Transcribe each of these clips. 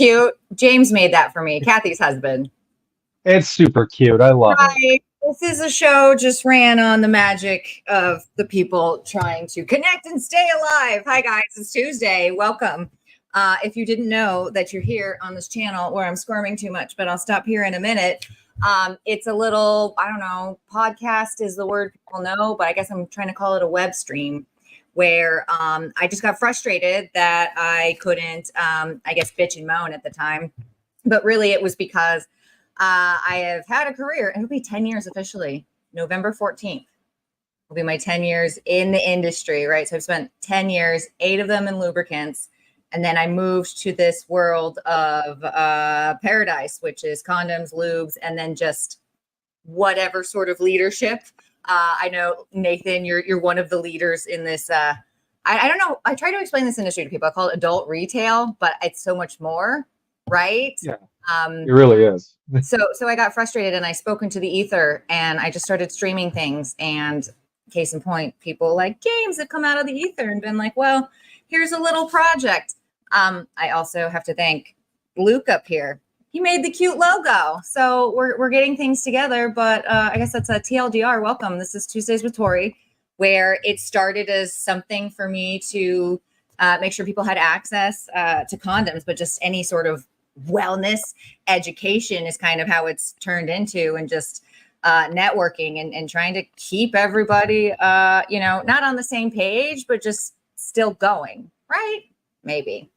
cute? James made that for me, Kathy's husband. It's super cute. I love it. This is a show just ran on the magic of the people trying to connect and stay alive. Hi, guys. It's Tuesday. Welcome. If you didn't know that you're here on this channel where I'm squirming too much, but I'll stop here in a minute. It's a little, I don't know, podcast is the word people know, but I guess I'm trying to call it a web stream where I just got frustrated that I couldn't, I guess, bitch and moan at the time. But really, it was because I have had a career. It'll be 10 years officially. November 14th will be my 10 years in the industry, right? So I've spent 10 years, 8 of them in lubricants. And then I moved to this world of paradise, which is condoms, lubes, and then just whatever sort of leadership. I know, Nathan, you're one of the leaders in this. I don't know. I try to explain this industry to people. I call it adult retail, but it's so much more, right? Yeah, it really is. So I got frustrated and I spoke into the ether and I just started streaming things. And case in point, people like James have come out of the ether and been like, well, here's a little project. I also have to thank Luke up here. He made the cute logo. So we're getting things together, but I guess that's a TLDR. Welcome. This is Tuesdays with Tori, where it started as something for me to make sure people had access to condoms, but just any sort of wellness education is kind of how it's turned into, and just networking and trying to keep everybody, not on the same page, but just still going, right? Maybe.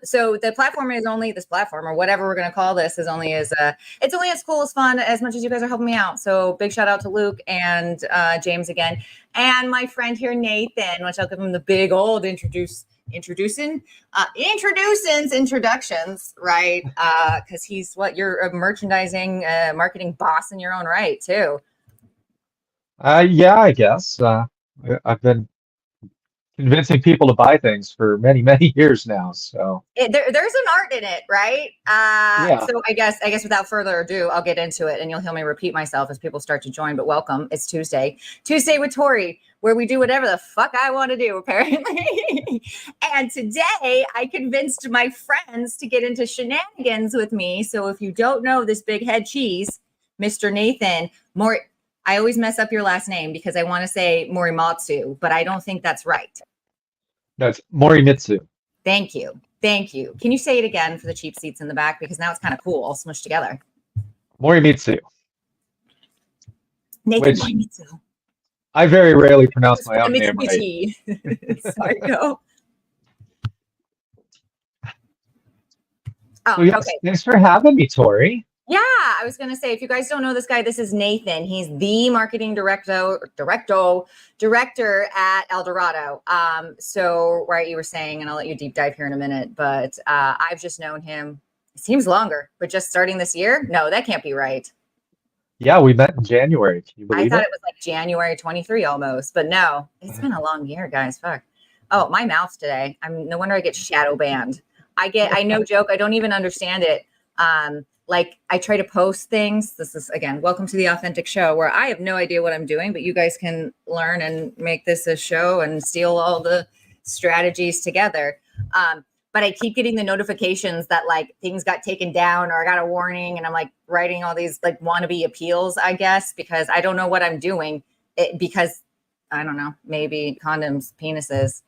So the platform is only this platform, or whatever we're going to call this, is only as it's only as cool, as fun, as much as you guys are helping me out. So big shout out to Luke and James again, and my friend here, Nathan, which I'll give him the big old introductions, right? Because he's you're a merchandising, marketing boss in your own right too. Yeah, I guess. I've been convincing people to buy things for many, many years now. So there's an art in it, right? Yeah. So I guess without further ado, I'll get into it, and you'll hear me repeat myself as people start to join. But welcome. It's Tuesday with Tori, where we do whatever the fuck I want to do, apparently. And today I convinced my friends to get into shenanigans with me. So if you don't know this big head cheese, Mr. Nathan I always mess up your last name because I want to say Morimitsu, but I don't think that's right. That's Morimitsu. Thank you. Can you say it again for the cheap seats in the back? Because now it's kind of cool, all smushed together. Morimitsu. Nathan Morimitsu. I very rarely pronounce my own name right. Sorry, go. So yes, okay. Thanks for having me, Tori. Yeah, I was going to say, if you guys don't know this guy, this is Nathan. He's the marketing director at Eldorado. So, right, you were saying, and I'll let you deep dive here in a minute, but I've just known him, it seems longer, but just starting this year? No, that can't be right. Yeah, we met in January. Can you believe I thought it was like January 23 almost, but no, it's been a long year, guys. Fuck. Oh, my mouth today. No wonder I get shadow banned. I no joke. I don't even understand it. Like I try to post things. This is, again, welcome to the authentic show, where I have no idea what I'm doing, but you guys can learn and make this a show and steal all the strategies together. But I keep getting the notifications that like things got taken down or I got a warning, and I'm like writing all these like wannabe appeals, I guess, because I don't know what I'm doing. Because I don't know, maybe condoms, penises.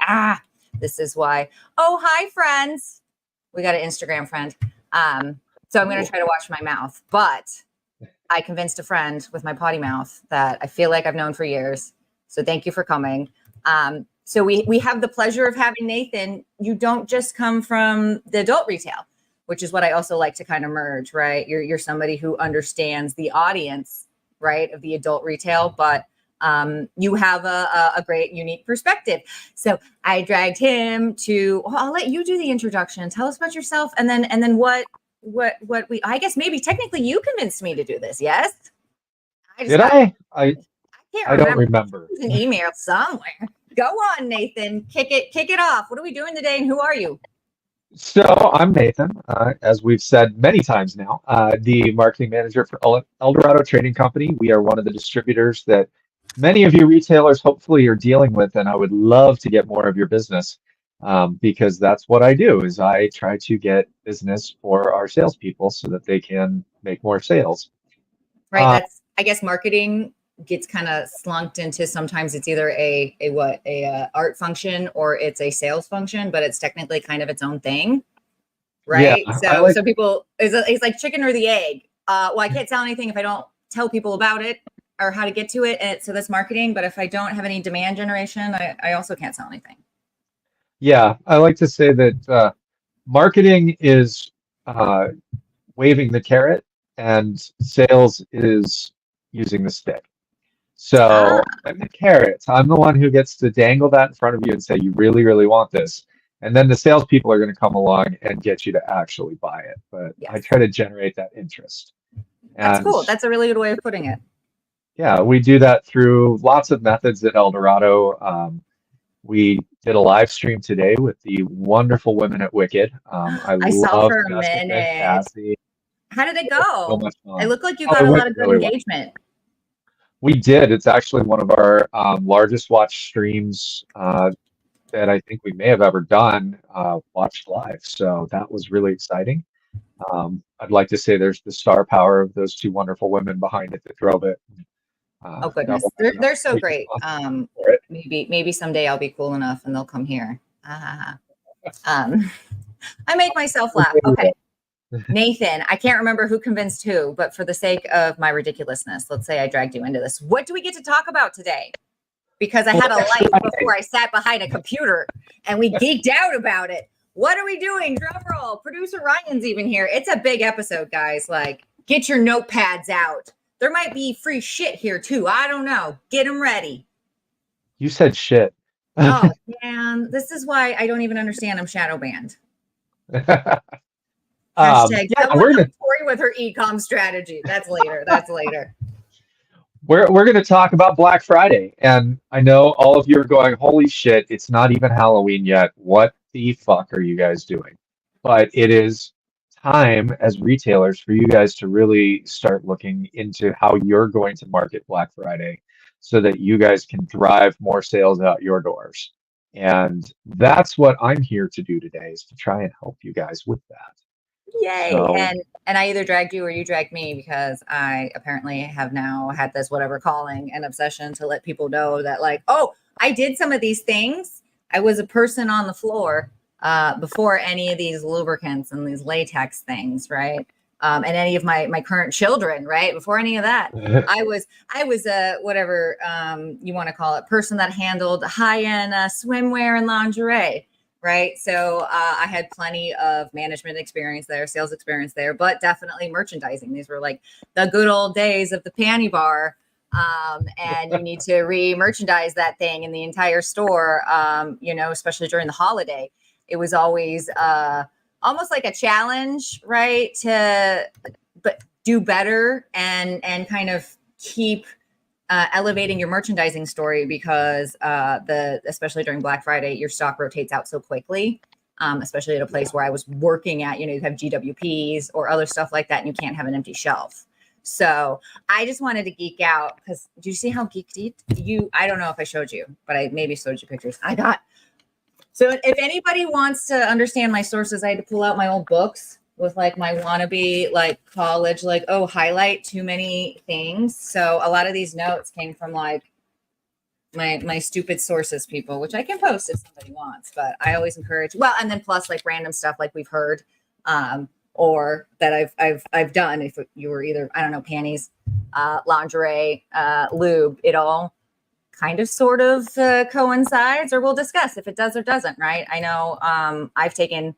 This is why. Oh, hi, friends. We got an Instagram friend. So I'm going to try to watch my mouth, but I convinced a friend with my potty mouth that I feel like I've known for years. So thank you for coming. So we have the pleasure of having Nathan. You don't just come from the adult retail, which is what I also like to kind of merge, right? You're somebody who understands the audience, right, of the adult retail, but you have a great, unique perspective. So I dragged him to, I'll let you do the introduction. Tell us about yourself. And then what I guess maybe technically you convinced me to do this. Yes. I don't remember. There's an email somewhere. Go on, Nathan. Kick it off. What are we doing today and who are you? So I'm Nathan, as we've said many times now, the marketing manager for Eldorado Trading Company. We are one of the distributors that many of you retailers hopefully are dealing with, and I would love to get more of your business. because that's what I do is I try to get business for our salespeople so that they can make more sales. Right. That's, I guess, marketing gets kind of slunked into, sometimes it's either a art function or it's a sales function, but it's technically kind of its own thing. Yeah, Right. I So like, so people, it's like chicken or the egg. Well, I can't sell anything if I don't tell people about it or how to get to it. And so that's marketing. But if I don't have any demand generation, I also can't sell anything. yeah, I like to say that marketing is uh, waving the carrot and sales is using the stick. Ah, So I'm the carrot. I'm the one who gets to dangle that in front of you and say, you really, really want this. And then the salespeople are going to come along and get you to actually buy it. But I yes. try to generate that interest. That's And cool. That's a really good way of putting it. yeah, we do that through lots of methods at Eldorado. We did a live stream today with the wonderful women at Wicked. I I saw love for a Jessica and minute. Cassie. How did it It was so go? much It fun. looked like you Oh, got it a went lot of good really well. engagement. We did. It's actually one of our largest watch streams that I think we may have ever done watched live. So that was really exciting. I'd like to say there's the star power of those two wonderful women behind it that drove it. Oh No, goodness, I don't they're so take great. responsibility for it. Maybe someday I'll be cool enough and they'll come here. Ah, um, I make myself laugh. Okay, Nathan, I can't remember who convinced who, but for the sake of my ridiculousness, let's say I dragged you into this. What do we get to talk about today? Because I had a Black life Friday. before I sat behind a computer and we geeked out about it. What are we doing? Drum roll. Producer Ryan's even here. It's a big episode, guys. Like, get your notepads out. There might be free shit here too. I don't know. Get them ready. You said shit. Oh man, this is why I don't even understand I'm shadow banned. Hashtag Yeah, someone help Tori with her e-com strategy. That's later. That's later. we're gonna talk about Black Friday, and I know all of you are going, "Holy shit! It's not even Halloween yet. What the fuck are you guys doing?" But it is time as retailers for you guys to really start looking into how you're going to market Black Friday, so that you guys can drive more sales out your doors. And that's what I'm here to do today, is to try and help you guys with that. Yay. So. And I either dragged you or you dragged me because I apparently have now had this whatever calling and obsession to let people know that, like, oh, I did some of these things. I was a person on the floor before any of these lubricants and these latex things, right? And any of my current children, right? Before any of that, I was a whatever you want to call it, person that handled high end swimwear and lingerie. Right. So I had plenty of management experience there, sales experience there, but definitely merchandising. These were like the good old days of the panty bar. And you need to re-merchandise that thing in the entire store, especially during the holiday. It was always almost like a challenge, right? But do better and kind of keep elevating your merchandising story because especially during Black Friday, your stock rotates out so quickly. Especially at a place where I was working at, you have GWPs or other stuff like that, and you can't have an empty shelf. So I just wanted to geek out because do you see how geeked I don't know if I showed you, but I maybe showed you pictures. So if anybody wants to understand my sources, I had to pull out my old books with like my wannabe like college, like, oh, highlight too many things. So a lot of these notes came from like my stupid sources people, which I can post if somebody wants, but I always encourage, well, and then plus like random stuff like we've heard, or that I've done. If you were either, I don't know, panties, lingerie, lube, it all kind of sort of coincides, or we'll discuss if it does or doesn't, right? I know I've taken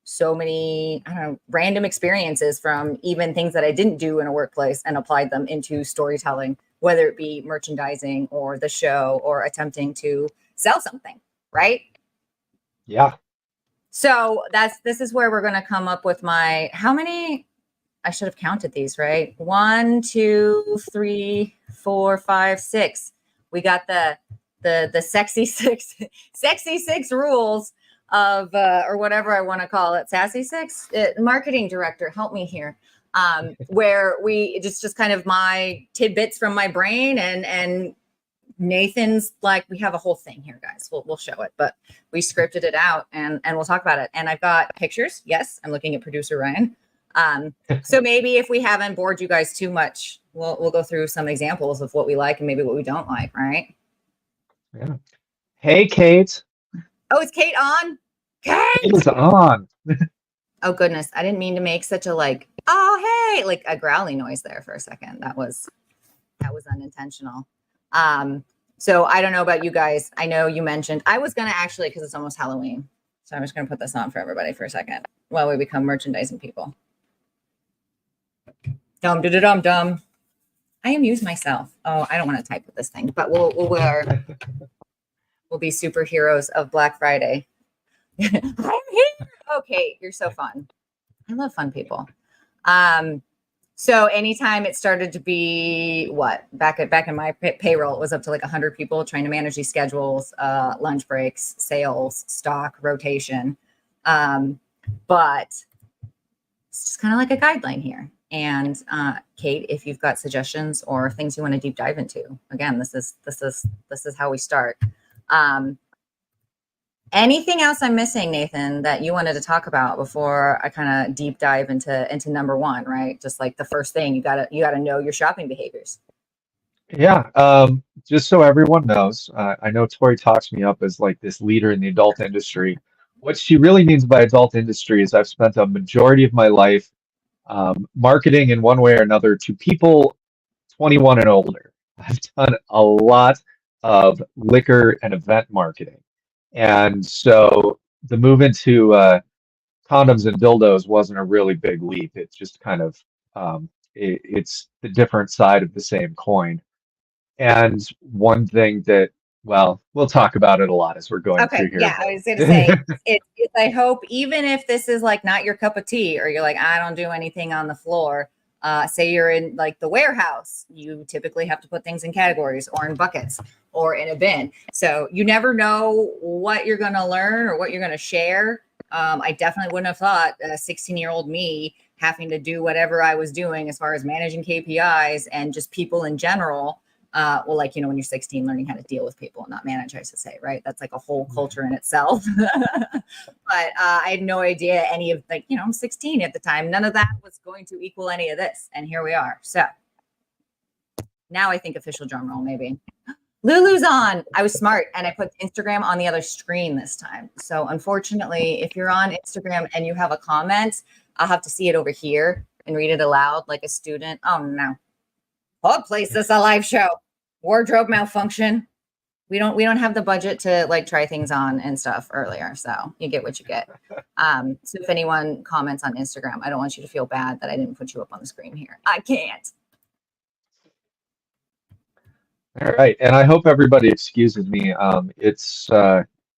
so many, I don't know, random experiences from even things that I didn't do in a workplace and applied them into storytelling, whether it be merchandising or the show or attempting to sell something, right? Yeah. So this is where we're going to come up with how many, I should have counted these, right? 1, 2, 3, 4, 5, 6. We got the sexy six rules of or whatever I want to call it, sassy six. Marketing director, help me here. Where we just kind of my tidbits from my brain and Nathan's like, we have a whole thing here, guys. We'll show it, but we scripted it out and we'll talk about it. And I've got pictures. Yes, I'm looking at producer Ryan. So maybe if we haven't bored you guys too much, we'll go through some examples of what we like and maybe what we don't like, right? Yeah. Hey, Kate. Oh, is Kate on? Kate! Kate's on. Oh goodness, I didn't mean to make such a like, oh hey, like a growly noise there for a second. That was unintentional. So I don't know about you guys. I know you mentioned I was gonna actually, because it's almost Halloween. So I'm just gonna put this on for everybody for a second while we become merchandising people. Dum dum dum dum. I amuse myself. Oh, I don't want to type with this thing, but we'll be superheroes of Black Friday. I'm here. Okay, you're so fun. I love fun people. So anytime it started to be back in my payroll, it was up to like 100 people trying to manage these schedules, lunch breaks, sales, stock, rotation. But it's just kind of like a guideline here. And Kate, if you've got suggestions or things you want to deep dive into, again, this is how we start. Anything else I'm missing, Nathan, that you wanted to talk about before I kind of deep dive into number one, right? Just like the first thing, you gotta know your shopping behaviors. Yeah. Just so everyone knows, I know Tori talks me up as like this leader in the adult industry. What she really means by adult industry is I've spent a majority of my life marketing in one way or another to people 21 and older. I've done a lot of liquor and event marketing. And so the move into condoms and dildos wasn't a really big leap. It's just kind of it's the different side of the same coin. And one thing that, well, we'll talk about it a lot as we're going through Okay, here. yeah, I was going to say, I hope even if this is like not your cup of tea, or you're like, I don't do anything on the floor. Say you're in like the warehouse, you typically have to put things in categories or in buckets or in a bin. So you never know what you're going to learn or what you're going to share. I definitely wouldn't have thought a 16-year-old me having to do whatever I was doing as far as managing KPIs and just people in general. Well, like, when you're 16, learning how to deal with people and not manage, I should say, right? That's like a whole culture in itself. But I had no idea any of I'm 16 at the time. None of that was going to equal any of this. And here we are. So now I think official drum roll, maybe. Lulu's on. I was smart and I put Instagram on the other screen this time. So unfortunately, if you're on Instagram and you have a comment, I'll have to see it over here and read it aloud like a student. Oh no. What place is a live show? Wardrobe malfunction. We don't have the budget to like try things on and stuff earlier. So you get what you get. So if anyone comments on Instagram, I don't want you to feel bad that I didn't put you up on the screen here. I can't. All right. And I hope everybody excuses me. It's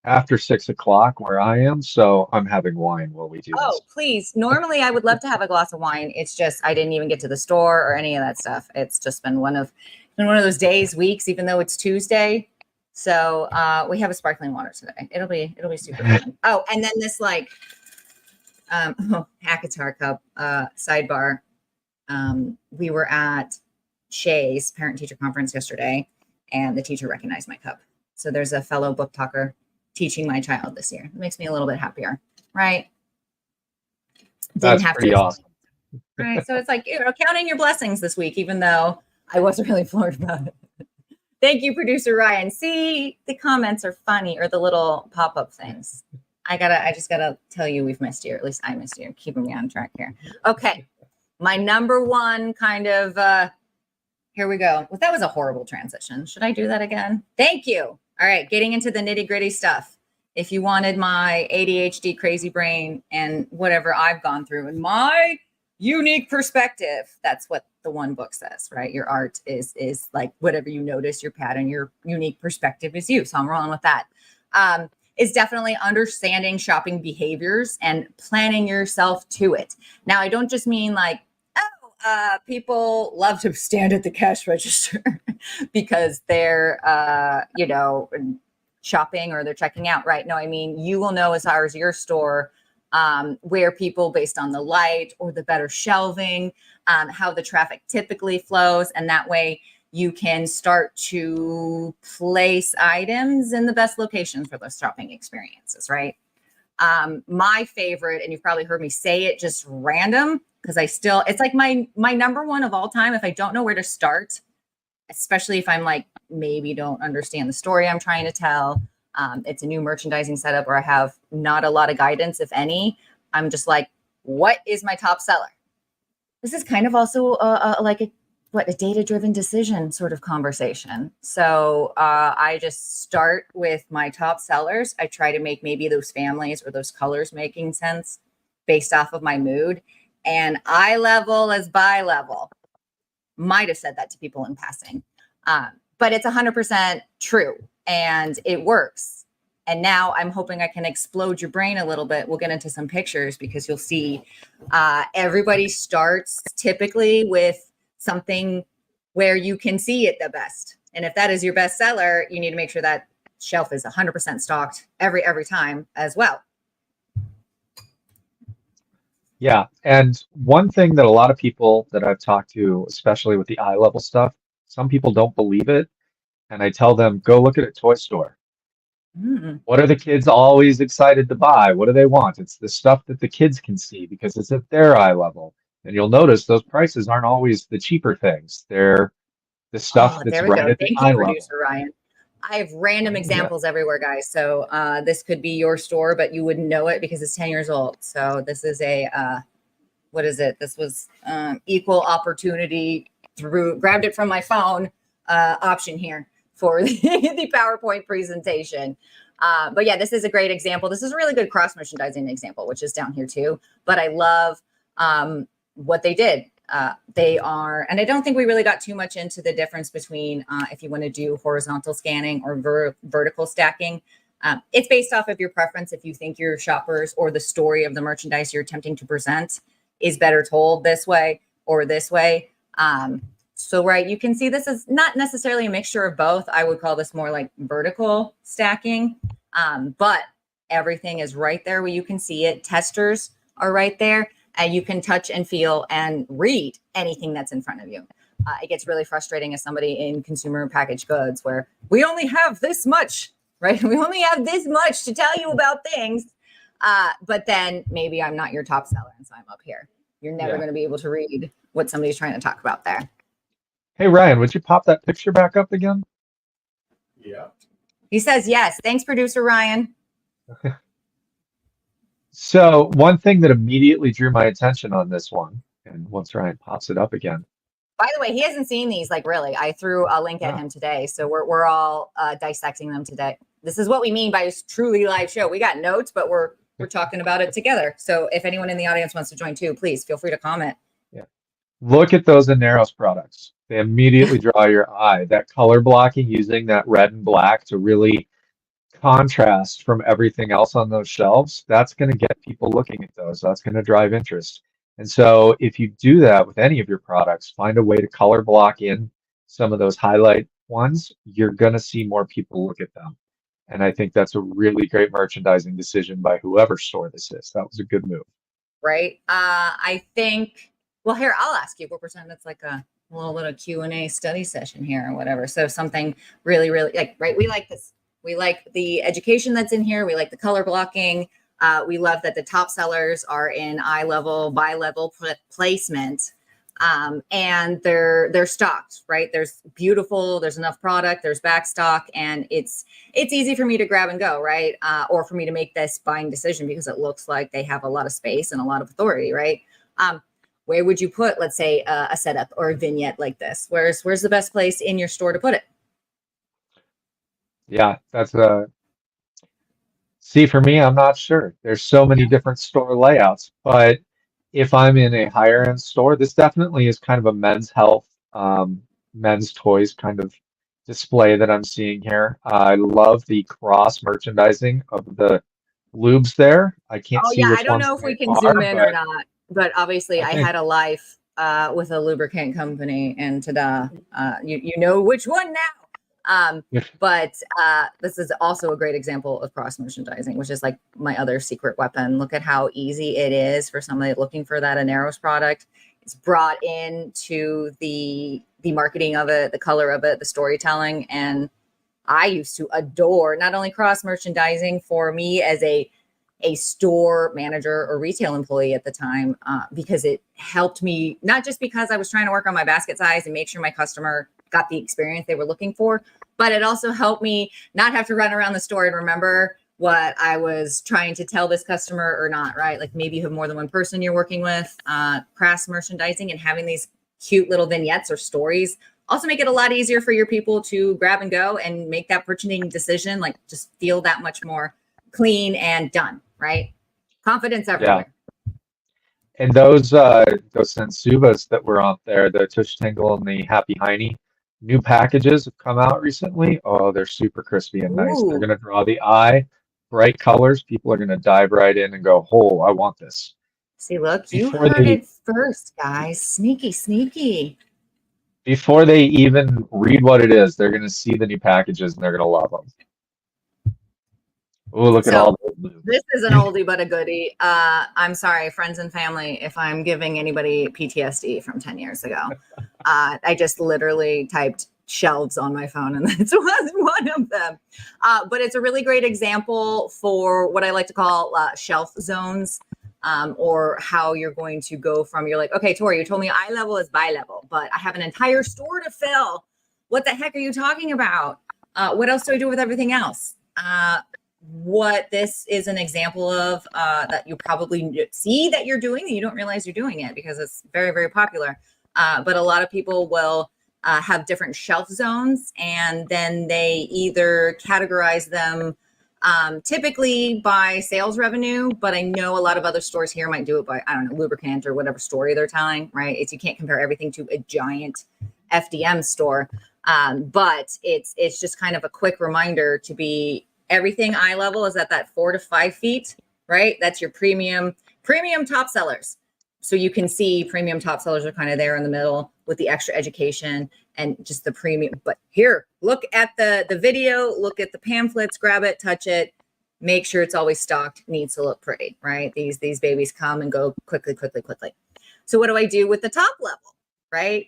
after 6 o'clock where I am, so I'm having wine while we do this. Oh, please. Normally I would love to have a glass of wine. It's just I didn't even get to the store or any of that stuff. It's just been one of those days, weeks, even though it's Tuesday. So we have a sparkling water today. It'll be super fun. Oh, and then this Hackatar Cup sidebar. We were at Shay's parent-teacher conference yesterday, and the teacher recognized my cup. So there's a fellow book talker teaching my child this year. It makes me a little bit happier, right? That's pretty awesome. Right. So it's like, counting your blessings this week, even though I wasn't really floored about it. Thank you, producer Ryan. See, the comments are funny, or the little pop-up things. I just gotta tell you we've missed you, or at least I missed you, keeping me on track here. Okay. My number one kind of here we go. Well, that was a horrible transition. Should I do that again? Thank you. All right, getting into the nitty-gritty stuff. If you wanted my ADHD crazy brain and whatever I've gone through and my unique perspective, that's what the one book says, right? Your art is like whatever you notice, your pattern, your unique perspective is you. So I'm rolling with that. Is definitely understanding shopping behaviors and planning yourself to it. Now, I don't just mean like, people love to stand at the cash register because they're, shopping or they're checking out, right? No, I mean, you will know as far as your store, where people, based on the light or the better shelving, how the traffic typically flows. And that way you can start to place items in the best locations for those shopping experiences, right? My favorite, and you've probably heard me say it just random, because it's like my number one of all time. If I don't know where to start, especially if I'm like, maybe don't understand the story I'm trying to tell. It's a new merchandising setup where I have not a lot of guidance, if any. I'm just like, what is my top seller? This is kind of also like a data-driven decision sort of conversation. So I just start with my top sellers. I try to make maybe those families or those colors making sense based off of my mood. And eye level as buy level. Might have said that to people in passing, but it's 100% true and it works. And now I'm hoping I can explode your brain a little bit. We'll get into some pictures because you'll see everybody starts typically with something where you can see it the best. And if that is your best seller, you need to make sure that shelf is 100% stocked every time as well. Yeah, and one thing that a lot of people that I've talked to, especially with the eye level stuff, some people don't believe it, and I tell them, go look at a toy store. What are the kids always excited to buy? What do they want? It's the stuff that the kids can see because it's at their eye level. And you'll notice those prices aren't always the cheaper things. They're the stuff Oh, that's there we right go. at the Thank you, eye level. producer Ryan. I have random Yeah. examples everywhere, guys. So this could be your store, but you wouldn't know it because it's 10 years old. So this is what is it? This was equal opportunity grabbed it from my phone option here for the PowerPoint presentation. But yeah, this is a great example. This is a really good cross merchandising example, which is down here too. But I love what they did. And I don't think we really got too much into the difference between if you want to do horizontal scanning or vertical stacking. It's based off of your preference. If you think your shoppers or the story of the merchandise you're attempting to present is better told this way or this way. So, right, you can see this is not necessarily a mixture of both. I would call this more like vertical stacking, but everything is right there where you can see it. Testers are right there, and you can touch and feel and read anything that's in front of you. It gets really frustrating as somebody in consumer packaged goods where we only have this much, right? We only have this much to tell you about things. But then maybe I'm not your top seller, and so I'm up here. You're never going to be able to read what somebody's trying to talk about there. Hey, Ryan, would you pop that picture back up again? Yeah. He says yes. Thanks, producer Ryan. So one thing that immediately drew my attention on this one, and once Ryan pops it up again. By the way, he hasn't seen these, like really. I threw a link at him today, so we're all dissecting them today. This is what we mean by a truly live show. We got notes, but we're talking about it together. So if anyone in the audience wants to join too, please feel free to comment. Yeah. Look at those Aneros products. They immediately draw your eye. That color blocking using that red and black to really contrast from everything else on those shelves, that's going to get people looking at those. That's going to drive interest. And so if you do that with any of your products, find a way to color block in some of those highlight ones, you're going to see more people look at them. And I think that's a really great merchandising decision by whoever store this is. That was a good move. Right. I think, well, here, I'll ask you. We'll pretend it's like a little bit of Q&A study session here or whatever. So something really, really like, right. We like this. We like the education that's in here. We like the color blocking. We love that the top sellers are in eye level, buy level placement. And they're stocked, right? There's enough product, there's back stock, and it's easy for me to grab and go, right? Or for me to make this buying decision because it looks like they have a lot of space and a lot of authority, right? Where would you put, let's say, a setup or a vignette like this? Where's the best place in your store to put it? Yeah, that's see, for me, I'm not sure. There's so many different store layouts, but if I'm in a higher end store, this definitely is kind of a men's health, men's toys kind of display that I'm seeing here. I love the cross merchandising of the lubes there. I can't see I which don't ones know if we they can zoom are, in or not, but obviously I think- had a life with a lubricant company, and ta-da, you know which one now. But this is also a great example of cross merchandising, which is like my other secret weapon. Look at how easy it is for somebody looking for that Aneros product. It's brought into the marketing of it, the color of it, the storytelling. And I used to adore not only cross merchandising for me as a store manager or retail employee at the time, because it helped me, not just because I was trying to work on my basket size and make sure my customer got the experience they were looking for, but it also helped me not have to run around the store and remember what I was trying to tell this customer or not, right? Like maybe you have more than one person you're working with. Cross merchandising and having these cute little vignettes or stories also make it a lot easier for your people to grab and go and make that purchasing decision, like just feel that much more clean and done, right? Confidence Yeah. everywhere. And those Sensubas that were out there, the Tush Tingle and the Happy Hiney, new packages have come out recently. Oh, they're super crispy and nice. They're Ooh, gonna draw the eye, bright colors. People are gonna dive right in and go, "Oh, I want this." see, look, you Before heard they it first, guys. Sneaky, sneaky. before they even read what it is, they're gonna see the new packages and they're gonna love them. Oh, look at So all those blue. this is an oldie but a goodie. I'm sorry, friends and family, if I'm giving anybody PTSD from 10 years ago. I just literally typed shelves on my phone and this was one of them. But it's a really great example for what I like to call shelf zones, or how you're going to go from, you're like, okay, Tori, you told me eye level is bi level, but I have an entire store to fill. What the heck are you talking about? What else do I do with everything else? What this is an example of, that you probably see that you're doing and you don't realize you're doing it because it's very, very popular. But a lot of people will have different shelf zones, and then they either categorize them typically by sales revenue, but I know a lot of other stores here might do it by, I don't know, lubricant or whatever story they're telling, right? It's, you can't compare everything to a giant FDM store. But it's just kind of a quick reminder to be, everything eye level is at that 4 to 5 feet, right? That's your premium top sellers. So you can see premium top sellers are kind of there in the middle with the extra education and just the premium. But here, look at the video, look at the pamphlets, grab it, touch it, make sure it's always stocked, needs to look pretty, right? These babies come and go quickly, quickly, quickly. So what do I do with the top level, right?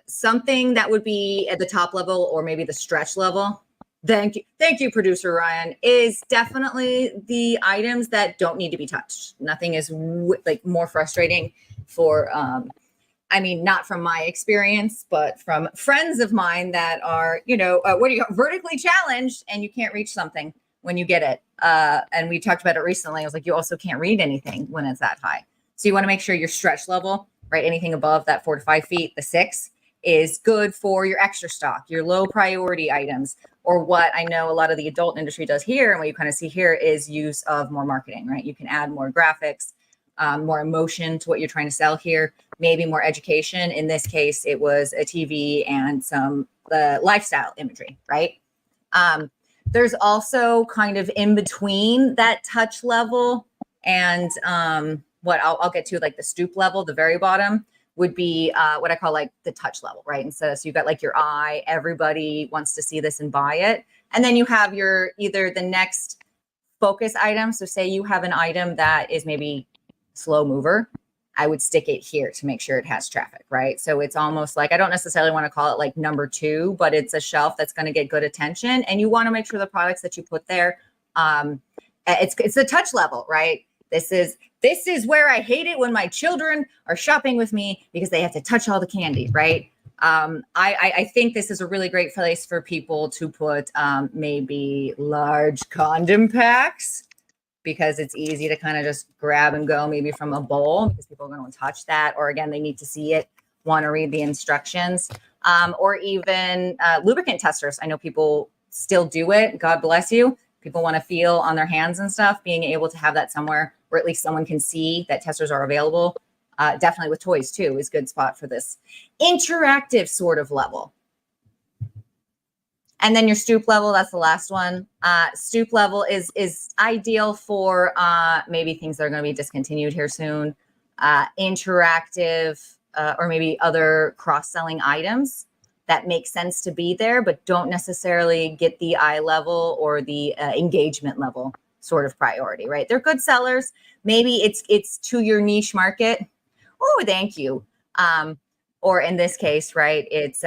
Something that would be at the top level or maybe the stretch level. Thank you, producer Ryan, is definitely the items that don't need to be touched. Nothing is like more frustrating for, I mean, not from my experience, but from friends of mine that are, vertically challenged and you can't reach something when you get it. And we talked about it recently. I was like, you also can't read anything when it's that high. So you want to make sure your stretch level, right? Anything above that 4 to 5 feet, the 6 is good for your extra stock, your low priority items, or what I know a lot of the adult industry does here. And what you kind of see here is use of more marketing, right? You can add more graphics, more emotion to what you're trying to sell here, maybe more education. In this case, it was a TV and some lifestyle imagery, right? There's also kind of in between that touch level and what I'll get to, like the stoop level, the very bottom would be what I call like the touch level, right? And so you've got like your eye, everybody wants to see this and buy it. And then you have your either the next focus item. So say you have an item that is maybe slow mover, I would stick it here to make sure it has traffic, right? So it's almost like, I don't necessarily want to call it like number 2, but it's a shelf that's going to get good attention. And you want to make sure the products that you put there, it's a touch level, right? This is where I hate it when my children are shopping with me because they have to touch all the candy, right? I think this is a really great place for people to put maybe large condom packs, because it's easy to kind of just grab and go maybe from a bowl because people are going to touch that. Or again, they need to see it, want to read the instructions, or even lubricant testers. I know people still do it. God bless you. People want to feel on their hands and stuff, being able to have that somewhere where at least someone can see that testers are available. Definitely with toys too is a good spot for this interactive sort of level. And then your stoop level, that's the last one. Stoop level is ideal for maybe things that are going to be discontinued here soon, interactive, or maybe other cross-selling items that make sense to be there, but don't necessarily get the eye level or the engagement level sort of priority, right? They're good sellers. Maybe it's to your niche market, oh, thank you. Or in this case, right, it's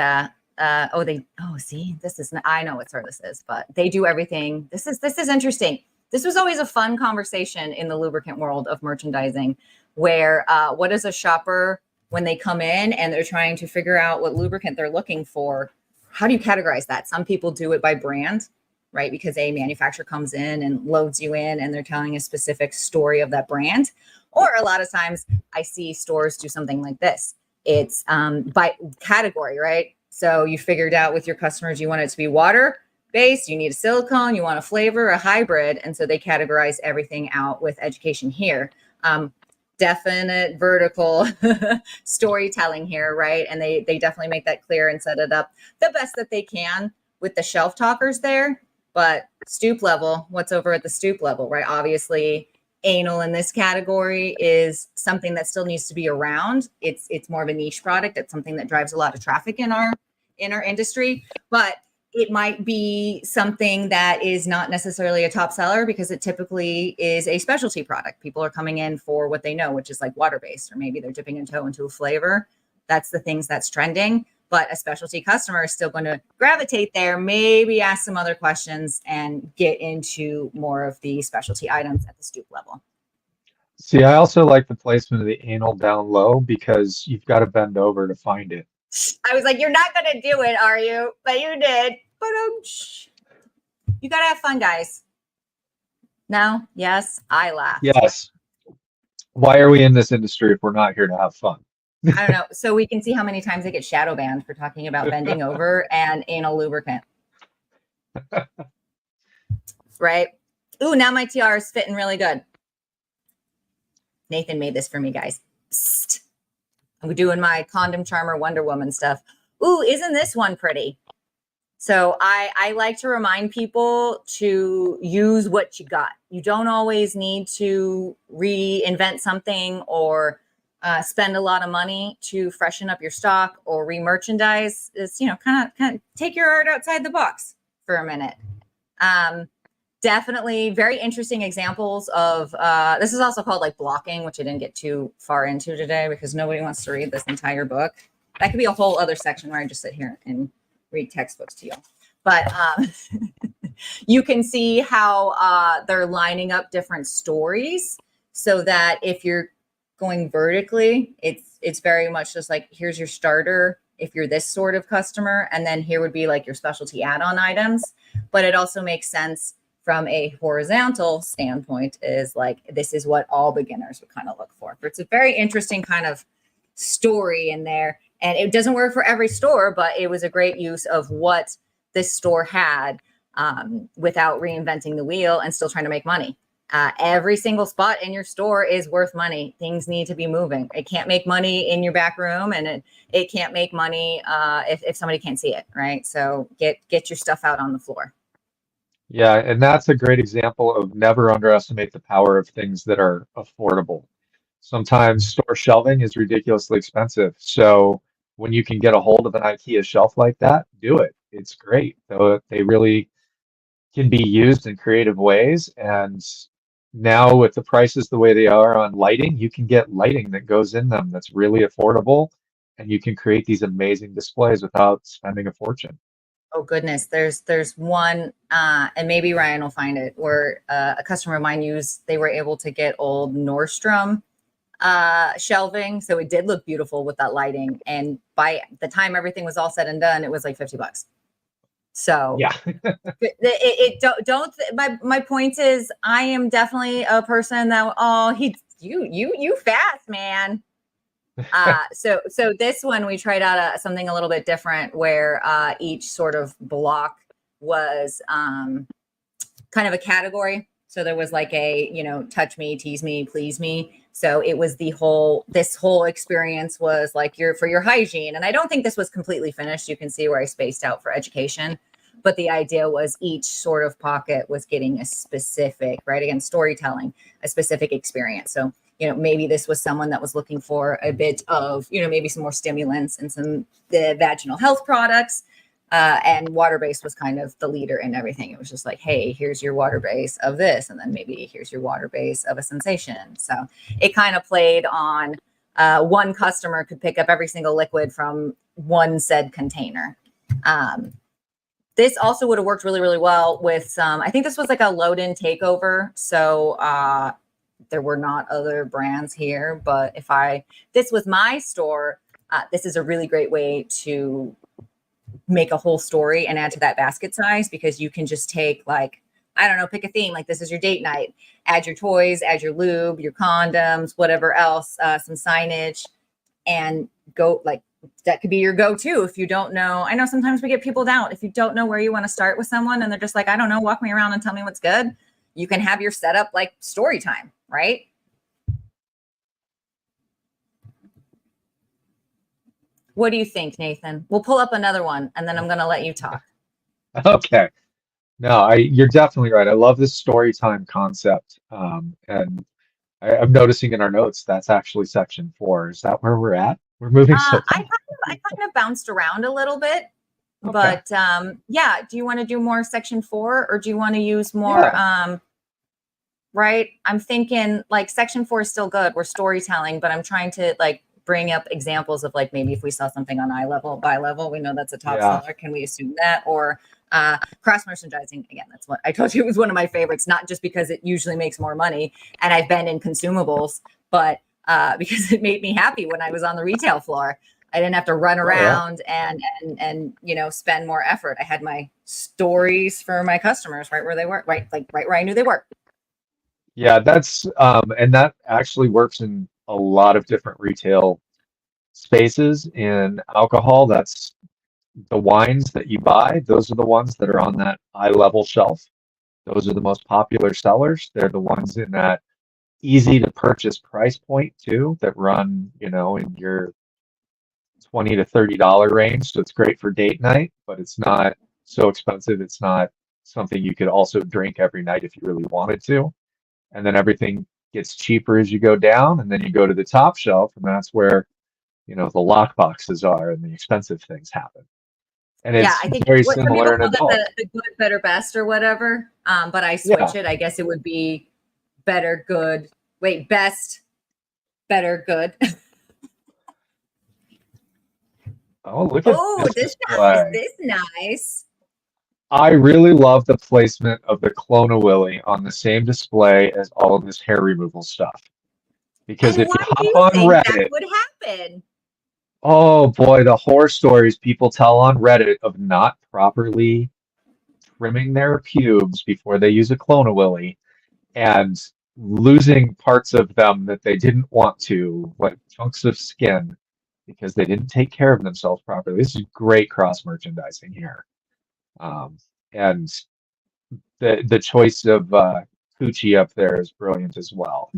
see, this is not, I know what store this is, but they do everything. This is interesting. This was always a fun conversation in the lubricant world of merchandising, where what is a shopper when they come in and they're trying to figure out what lubricant they're looking for? How do you categorize that? Some people do it by brand, right? Because a manufacturer comes in and loads you in and they're telling a specific story of that brand. Or a lot of times I see stores do something like this. It's by category, right? So you figured out with your customers, you want it to be water based, you need a silicone, you want a flavor, a hybrid. And so they categorize everything out with education here. Definite vertical storytelling here, right? And they definitely make that clear and set it up the best that they can with the shelf talkers there. But stoop level, what's over at the stoop level, right? Obviously, anal in this category is something that still needs to be around. It's more of a niche product. It's something that drives a lot of traffic in our industry, but it might be something that is not necessarily a top seller because it typically is a specialty product. People are coming in for what they know, which is like water-based, or maybe they're dipping a toe into a flavor. That's the things that's trending. But a specialty customer is still going to gravitate there, maybe ask some other questions and get into more of the specialty items at the stoop level. See, I also like the placement of the anal down low because you've got to bend over to find it. I was like, you're not going to do it, are you? But you did. But you got to have fun, guys. No? Yes? I laugh. Yes. Why are we in this industry if we're not here to have fun? I don't know. So we can see how many times I get shadow banned for talking about bending over and anal lubricant. Right? Ooh, now my tiara is fitting really good. Nathan made this for me, guys. Psst. I'm doing my condom charmer Wonder Woman stuff. Ooh, isn't this one pretty? So I like to remind people to use what you got. You don't always need to reinvent something or spend a lot of money to freshen up your stock or re-merchandise. It's, kind of take your art outside the box for a minute. Definitely very interesting examples of, this is also called like blocking, which I didn't get too far into today because nobody wants to read this entire book. That could be a whole other section where I just sit here and read textbooks to you. But you can see how they're lining up different stories so that if you're going vertically, it's very much just like, here's your starter if you're this sort of customer, and then here would be like your specialty add-on items. But it also makes sense from a horizontal standpoint, is like, this is what all beginners would kind of look for. It's a very interesting kind of story in there. And it doesn't work for every store, but it was a great use of what this store had without reinventing the wheel and still trying to make money. Every single spot in your store is worth money. Things need to be moving. It can't make money in your back room, and it can't make money if somebody can't see it, right? So get your stuff out on the floor. Yeah, and that's a great example of never underestimate the power of things that are affordable. Sometimes store shelving is ridiculously expensive. So when you can get a hold of an IKEA shelf like that, do it. It's great. So they really can be used in creative ways. And now with the prices the way they are on lighting, you can get lighting that goes in them that's really affordable, and you can create these amazing displays without spending a fortune. Oh goodness, there's one, and maybe Ryan will find it, where a customer of mine they were able to get old Nordstrom shelving, so it did look beautiful with that lighting. And by the time everything was all said and done, it was like $50. So yeah, my point is, I am definitely a person that you fast, man. So this one we tried out something a little bit different, where each sort of block was kind of a category. So there was like a, touch me, tease me, please me. So it was this whole experience was like for your hygiene. And I don't think this was completely finished. You can see where I spaced out for education. But the idea was each sort of pocket was getting a specific, right? Again, storytelling, a specific experience. So, maybe this was someone that was looking for a bit of, maybe some more stimulants and the vaginal health products. And water base was kind of the leader in everything. It was just like, hey, here's your water base of this. And then maybe here's your water base of a sensation. So it kind of played on one customer could pick up every single liquid from one said container. This also would have worked really, really well with some, I think this was like a load-in takeover. So there were not other brands here, but this was my store, this is a really great way to make a whole story and add to that basket size, because you can just take like, I don't know, pick a theme, like this is your date night, add your toys, add your lube, your condoms, whatever else, some signage, and go like, that could be your go-to if you don't know. I know sometimes we get people down. If you don't know where you want to start with someone and they're just like, I don't know, walk me around and tell me what's good. You can have your setup like story time, right? What do you think, Nathan? We'll pull up another one and then I'm going to let you talk. Okay. No, you're definitely right. I love this story time concept. And I'm noticing in our notes that's actually section 4. Is that where we're at? We're moving so I kind of bounced around a little bit, but yeah. Do you want to do more section 4, or do you want to use more? Right. I'm thinking like section 4 is still good. We're storytelling, but I'm trying to like bring up examples of like, maybe if we saw something on eye level, buy level, we know that's a top seller. Can we assume that? Or cross merchandising, again, that's what I told you, it was one of my favorites, not just because it usually makes more money and I've been in consumables, but because it made me happy when I was on the retail floor. I didn't have to run around and you know, spend more effort. I had my stories for my customers right where they were, right where I knew they were. Yeah, that's and that actually works in a lot of different retail spaces. In alcohol, that's the wines that you buy. Those are the ones that are on that eye level shelf. Those are the most popular sellers. They're the ones in that easy to purchase price point too, that run, you know, in your $20 to $30 range. So it's great for date night, but it's not so expensive. It's not something you could also drink every night if you really wanted to. And then everything gets cheaper as you go down, and then you go to the top shelf, and that's where, you know, the lock boxes are and the expensive things happen. And it's I think very what some people similar in call adult. that the good, better, best, or whatever. But I switch it. I guess it would be better, good. Wait, best, better, good. Oh, look at this display. nice. This nice. I really love the placement of the Clone Willy on the same display as all of this hair removal stuff. Because And if why you do hop you on think that Reddit, would happen? oh boy, the horror stories people tell on Reddit of not properly trimming their pubes before they use a Clone Willy and losing parts of them that they didn't want to, like chunks of skin, because they didn't take care of themselves properly. This is great cross merchandising here. And the choice of Coochie up there is brilliant as well.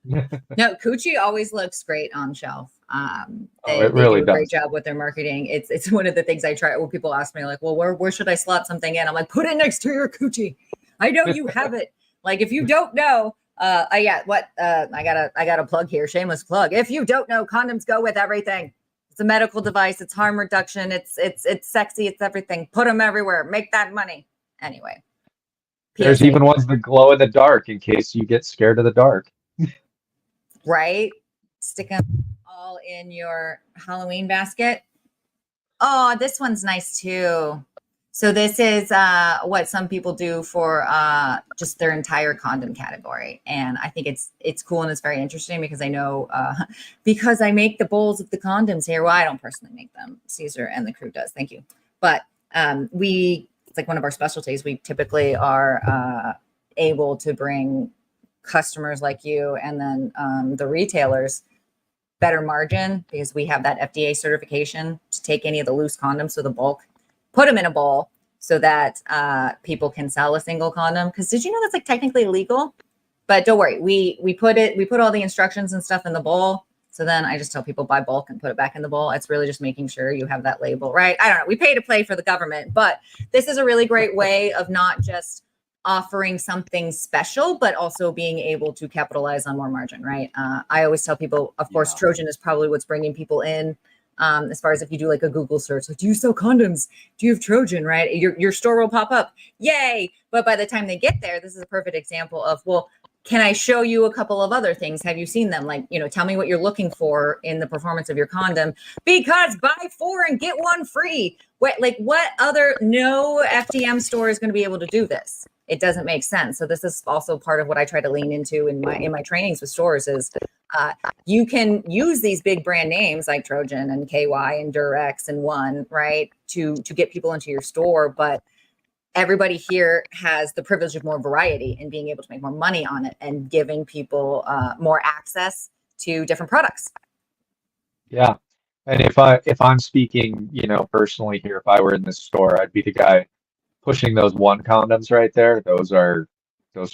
No, Coochie always looks great on shelf. Oh, it They really do a great does. job with their marketing. It's one of the things I try when people ask me like, well, where should I slot something in? I'm like, put it next to your Coochie. I know you have it. Like if you don't know, I got a plug here, shameless plug. If you don't know, condoms go with everything. It's a medical device. It's harm reduction. It's sexy. It's everything. Put them everywhere. Make that money. Anyway. There's PSA. even ones that glow in the dark in case you get scared of the dark. Right? Stick them all in your Halloween basket. Oh, this one's nice too. So this is what some people do for just their entire condom category, and I think it's cool and it's very interesting because I know because I make the bowls of the condoms here. Well, I don't personally make them. Caesar and the crew does. Thank you. But it's like one of our specialties. We typically are able to bring customers like you and then the retailers better margin because we have that FDA certification to take any of the loose condoms, so the bulk, put them in a bowl so that people can sell a single condom. Because did you know that's like technically illegal? But don't worry, we put all the instructions and stuff in the bowl. So then I just tell people buy bulk and put it back in the bowl. It's really just making sure you have that label, right? I don't know. We pay to play for the government, but this is a really great way of not just offering something special, but also being able to capitalize on more margin, right? I always tell people, of course, Trojan is probably what's bringing people in. As far as if you do like a Google search, like, do you sell condoms? Do you have Trojan, right? Your store will pop up. Yay. But by the time they get there, this is a perfect example of, well, can I show you a couple of other things? Have you seen them? Like, tell me what you're looking for in the performance of your condom, because buy 4 and get 1 free. What other, no FDM store is going to be able to do this? It doesn't make sense. So this is also part of what I try to lean into in my trainings with stores is you can use these big brand names like Trojan and KY and Durex and One, right, to get people into your store, but everybody here has the privilege of more variety and being able to make more money on it and giving people more access to different products. Yeah. And if I'm speaking, personally here, if I were in this store, I'd be the guy pushing those One condoms right there. Those are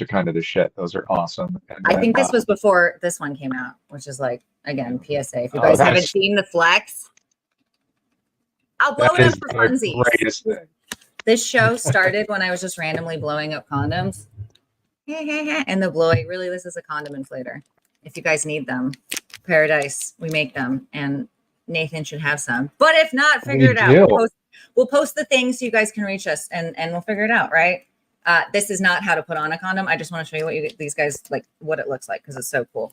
kind of the shit. Those are awesome. And I then, think this was before this one came out, which is like, again, PSA. If you Oh, guys haven't that's- seen the Flex, I'll blow that it is up for the funsies. greatest thing. This show started when I was just randomly blowing up condoms. And the blowy, really, this is a condom inflator. If you guys need them, Paradise, we make them, and Nathan should have some. But if not, figure it out. We'll post the things so you guys can reach us, and we'll figure it out, right? This is not how to put on a condom. I just want to show you what these guys, like what it looks like, because it's so cool.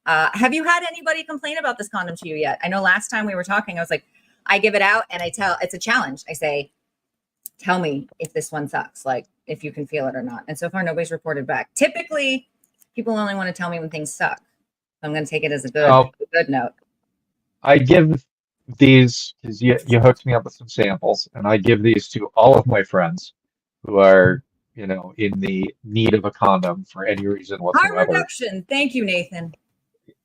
Have you had anybody complain about this condom to you yet? I know last time we were talking, I was like, I give it out, and it's a challenge. I say, tell me if this one sucks, like if you can feel it or not. And so far, nobody's reported back. Typically, people only want to tell me when things suck. So I'm going to take it as a good note. I give these, because you hooked me up with some samples, and I give these to all of my friends who are, in the need of a condom for any reason Harm whatsoever. reduction. Thank you, Nathan.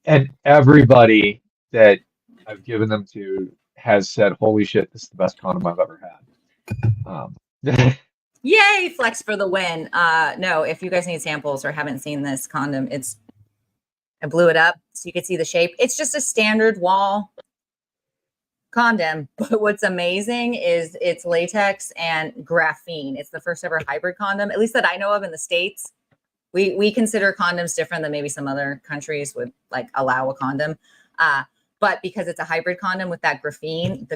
And everybody that I've given them to has said, holy shit, this is the best condom I've ever had. Yay, Flex for the win. No, if you guys need samples or haven't seen this condom, I blew it up so you could see the shape. It's just a standard wall condom, but what's amazing is it's latex and graphene. It's the first ever hybrid condom, at least that I know of in the States. We consider condoms different than maybe some other countries would like allow a condom. But because it's a hybrid condom with that graphene,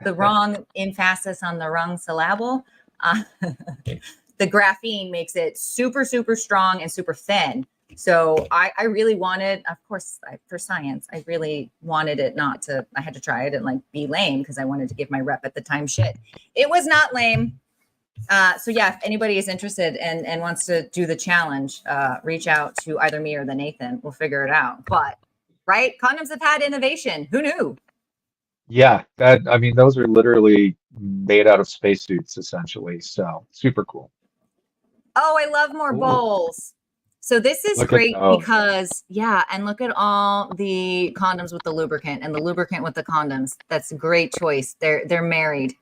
the wrong emphasis on the wrong syllable. The graphene makes it super, super strong and super thin. So I really wanted, of course, for science, I really wanted it not to, I had to try it and like be lame because I wanted to give my rep at the time shit. It was not lame. So yeah, if anybody is interested and wants to do the challenge, reach out to either me or the Nathan. We'll figure it out. But right, condoms have had innovation. Who knew? Yeah, those are literally made out of spacesuits essentially. So super cool. Oh, I love more bowls. So this is great because and look at all the condoms with the lubricant and the lubricant with the condoms. That's a great choice. They're married.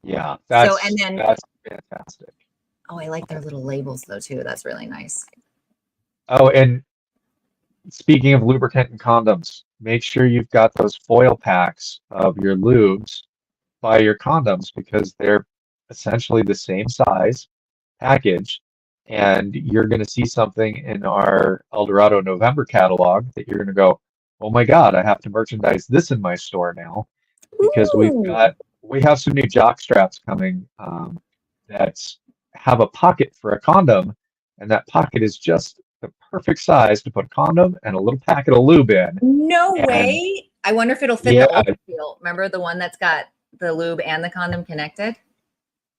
Yeah, that's fantastic. Oh, I like their little labels though too. That's really nice. Oh, and speaking of lubricant and condoms, make sure you've got those foil packs of your lubes by your condoms because they're essentially the same size package. And you're going to see something in our Eldorado November catalog that you're going to go, oh my God, I have to merchandise this in my store now because we have some new jock straps coming that have a pocket for a condom, and that pocket is just the perfect size to put a condom and a little packet of lube in. No way. I wonder if it'll fit the old feel. Remember the one that's got the lube and the condom connected?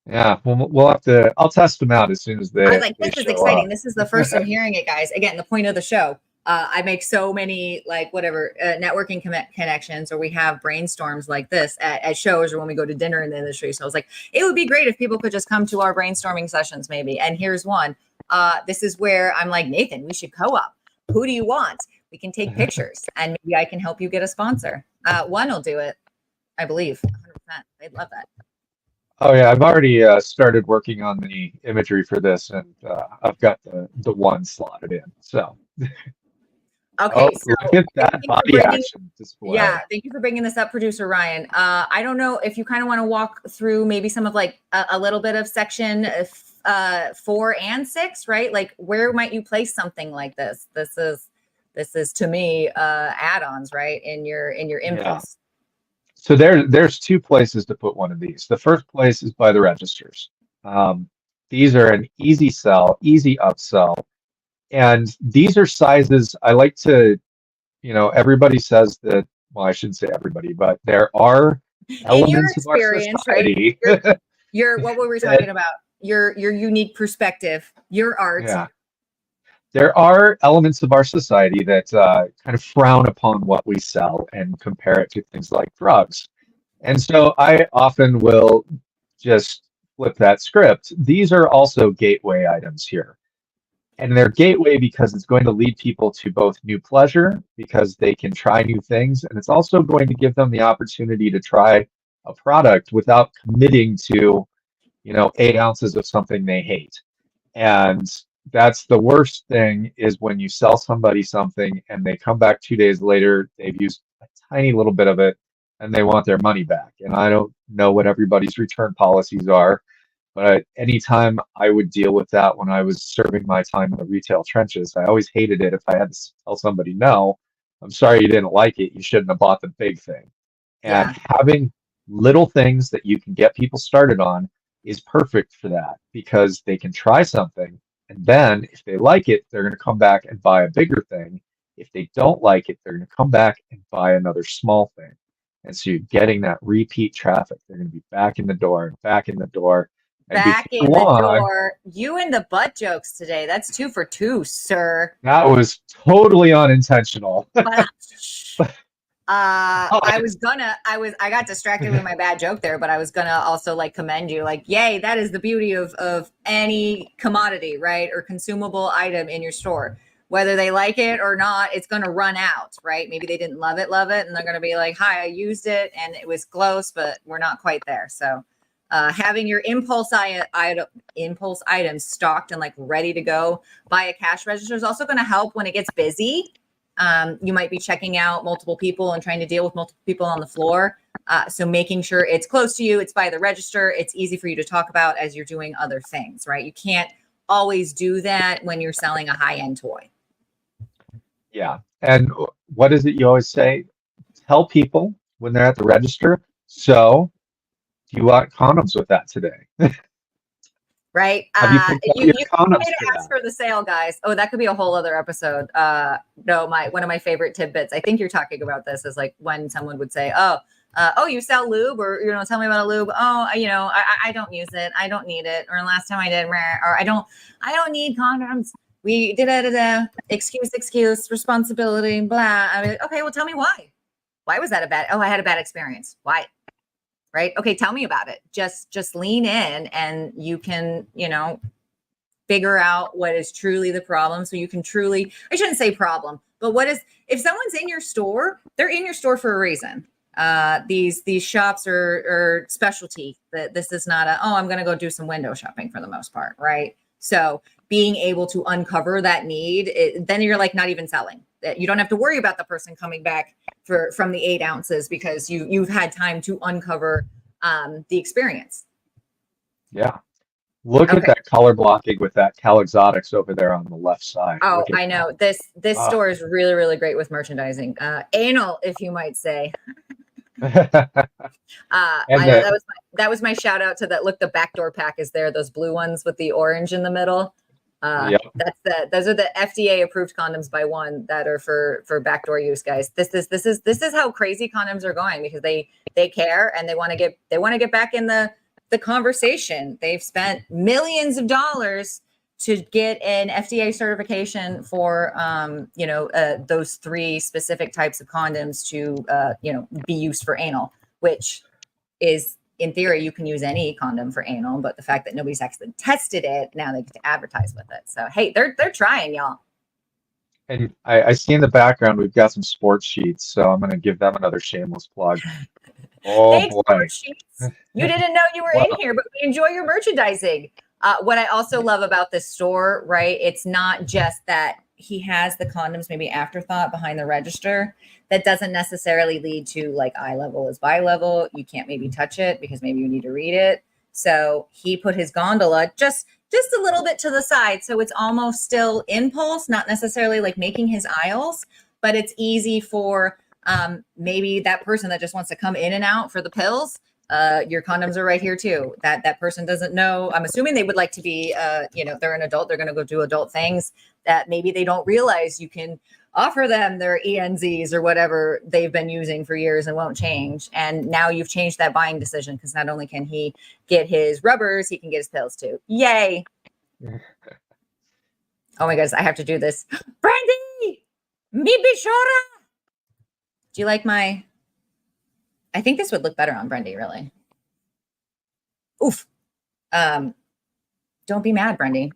Yeah, we'll have to. I'll test them out as soon as they. I was like, this is exciting. Up. This is the first I'm hearing it, guys. Again, the point of the show. I make so many networking connections, or we have brainstorms like this at shows, or when we go to dinner in the industry. So I was like, it would be great if people could just come to our brainstorming sessions, maybe. And here's one. This is where I'm like, Nathan, we should co-op. Who do you want? We can take pictures, and maybe I can help you get a sponsor. One will do it, I believe, 100%. They'd love that. Oh yeah, I've already started working on the imagery for this, and I've got the one slotted in. So. Okay, so look at that body action display. Yeah, thank you for bringing this up, producer Ryan. I don't know if you kind of want to walk through maybe some of like a little bit of section 4 and 6, right? Like where might you place something like this? This is to me add-ons, right? In your impulse. So there's two places to put one of these. The first place is by the registers. Um, these are an easy sell, easy upsell, and these are sizes I like to, everybody says that, well, I shouldn't say everybody, but there are In your elements of our experience, right? society Your what were we that, talking about? Your unique perspective, your art. yeah, there are elements of our society that kind of frown upon what we sell and compare it to things like drugs. And so I often will just flip that script. These are also gateway items here. And they're gateway because it's going to lead people to both new pleasure because they can try new things, and it's also going to give them the opportunity to try a product without committing to, 8 ounces of something they hate. And that's the worst thing is when you sell somebody something and they come back 2 days later, they've used a tiny little bit of it and they want their money back. And I don't know what everybody's return policies are, but anytime I would deal with that when I was serving my time in the retail trenches, I always hated it if I had to tell somebody, no, I'm sorry you didn't like it. You shouldn't have bought the big thing. And Yeah. having little things that you can get people started on is perfect for that because they can try something. And then if they like it, they're going to come back and buy a bigger thing. If they don't like it, they're going to come back and buy another small thing. And so you're getting that repeat traffic. They're going to be back in the door and back in the door. And Back before in the long, door. You and the butt jokes today. That's 2 for 2, sir. that was totally unintentional. But But I got distracted with my bad joke there, but I was gonna also like commend you, like, yay, that is the beauty of any commodity, right? Or consumable item in your store. Whether they like it or not, it's gonna run out, right? Maybe they didn't love it, and they're gonna be like, hi, I used it and it was close, but we're not quite there. So having your impulse items stocked and like ready to go by a cash register is also going to help when it gets busy. You might be checking out multiple people and trying to deal with multiple people on the floor. So making sure it's close to you, it's by the register, it's easy for you to talk about as you're doing other things, right? You can't always do that when you're selling a high-end toy. yeah. And what is it you always say? Tell people when they're at the register. So, do you want condoms with that today? Right. Have you picked up You your need condoms to for ask that? for the sale, guys. Oh, that could be a whole other episode. No, one of my favorite tidbits. I think you're talking about this is like when someone would say, "Oh, you sell lube," or tell me about a lube. Oh, I don't use it. I don't need it. Or last time I did, or I don't need condoms. We did it. Excuse, responsibility, blah. I mean, okay, well, tell me why. Why was that a bad? Oh, I had a bad experience. Why? Right? Okay, tell me about it. Just lean in and you can, figure out what is truly the problem. So you can truly, I shouldn't say problem, but if someone's in your store, they're in your store for a reason. These shops are specialty. That this is not I'm going to go do some window shopping for the most part, right? So being able to uncover that need, then you're like not even selling. You don't have to worry about the person coming back from the 8 ounces because you've had time to uncover the experience. Yeah. Look at Okay. that color blocking with that Cal Exotics over there on the left side. Oh, Look at I know. This store is really, really great with merchandising. Anal, if you might say. that. I know that was my shout out to that. Look, the backdoor pack is there. Those blue ones with the orange in the middle. Yep. Those are the FDA approved condoms by one that are for backdoor use, guys. This is how crazy condoms are going because they care and they want to get back in the conversation. They've spent millions of dollars to get an FDA certification for those 3 specific types of condoms to be used for anal, which is, in theory, you can use any condom for anal, but the fact that nobody's actually tested it, now they get to advertise with it. So hey, they're trying, y'all. And I see in the background we've got some sports sheets, so I'm going to give them another shameless plug. Oh Thanks, boy. Sheets. You didn't know you were in here, but we enjoy your merchandising. What I also love about this store, right? It's not just that he has the condoms maybe afterthought behind the register. That doesn't necessarily lead to like eye level is bi level. You can't maybe touch it because maybe you need to read it. So he put his gondola just a little bit to the side. So it's almost still impulse, not necessarily like making his aisles, but it's easy for maybe that person that just wants to come in and out for the pills, your condoms are right here too. That person doesn't know. I'm assuming they would like to be, they're an adult. They're going to go do adult things that maybe they don't realize you can offer them their ENZs or whatever they've been using for years and won't change. And now you've changed that buying decision because not only can he get his rubbers, he can get his pills too. Yay. Oh my goodness, I have to do this. Brandy, mi bishora. Do you like my... I think this would look better on Brendy, really. Oof. Don't be mad, Brendy.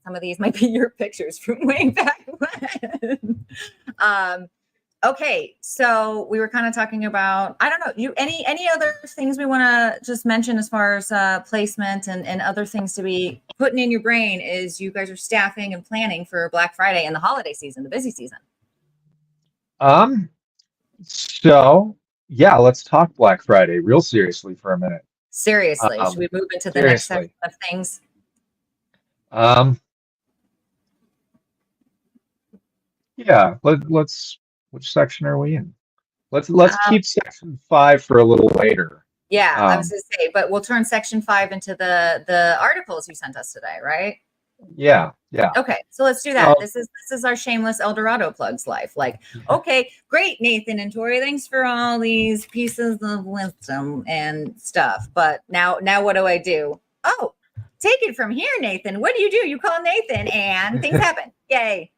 Some of these might be your pictures from way back when. Okay, so we were kind of talking about, I don't know, any other things we want to just mention as far as placement and other things to be putting in your brain as you guys are staffing and planning for Black Friday and the holiday season, the busy season. So yeah, let's talk Black Friday real seriously for a minute. Seriously, should we move into the next section of things? Yeah, let's. Which section are we in? Let's keep section 5 for a little later. Yeah, I was going to say, but we'll turn section 5 into the articles you sent us today, right? Yeah. Okay, so let's do that. This is our shameless El Dorado plugs life. Like, okay, great, Nathan and Tori, thanks for all these pieces of wisdom and stuff. But now what do I do? Oh, take it from here, Nathan. What do? You call Nathan and things happen. Yay.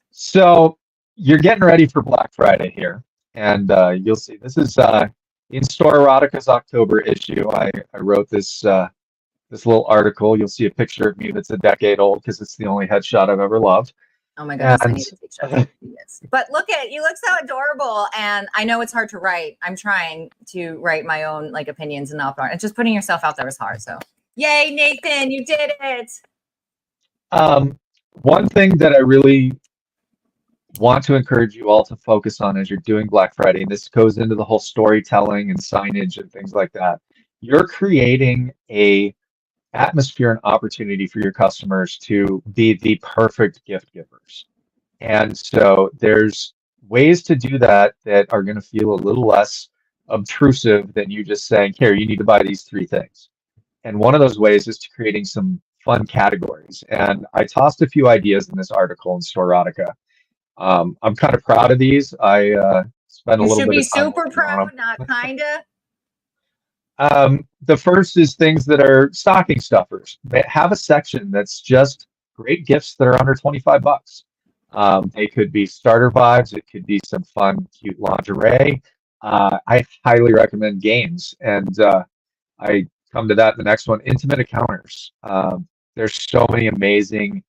So you're getting ready for Black Friday here, and you'll see this is in Store Erotica's October issue. I wrote this little article. You'll see a picture of me that's a decade old because it's the only headshot I've ever loved. Oh my goodness, I need to take shots. But look you look so adorable, and I know it's hard to write. I'm trying to write my own opinions and not and just putting yourself out there is hard. So yay, Nathan, you did it. One thing that I really want to encourage you all to focus on as you're doing Black Friday, and this goes into the whole storytelling and signage and things like that, you're creating a atmosphere and opportunity for your customers to be the perfect gift givers. And so there's ways to do that are going to feel a little less obtrusive than you just saying, here, you need to buy these 3 things. And one of those ways is to creating some fun categories. And I tossed a few ideas in this article in Storerotica. I'm kind of proud of these. I spent a little bit of time. You should be super proud, not kinda. The first is things that are stocking stuffers. They have a section that's just great gifts that are under $25. They could be starter vibes. It could be some fun, cute lingerie. I highly recommend games, and I come to that in the next one. Intimate encounters. There's so many amazing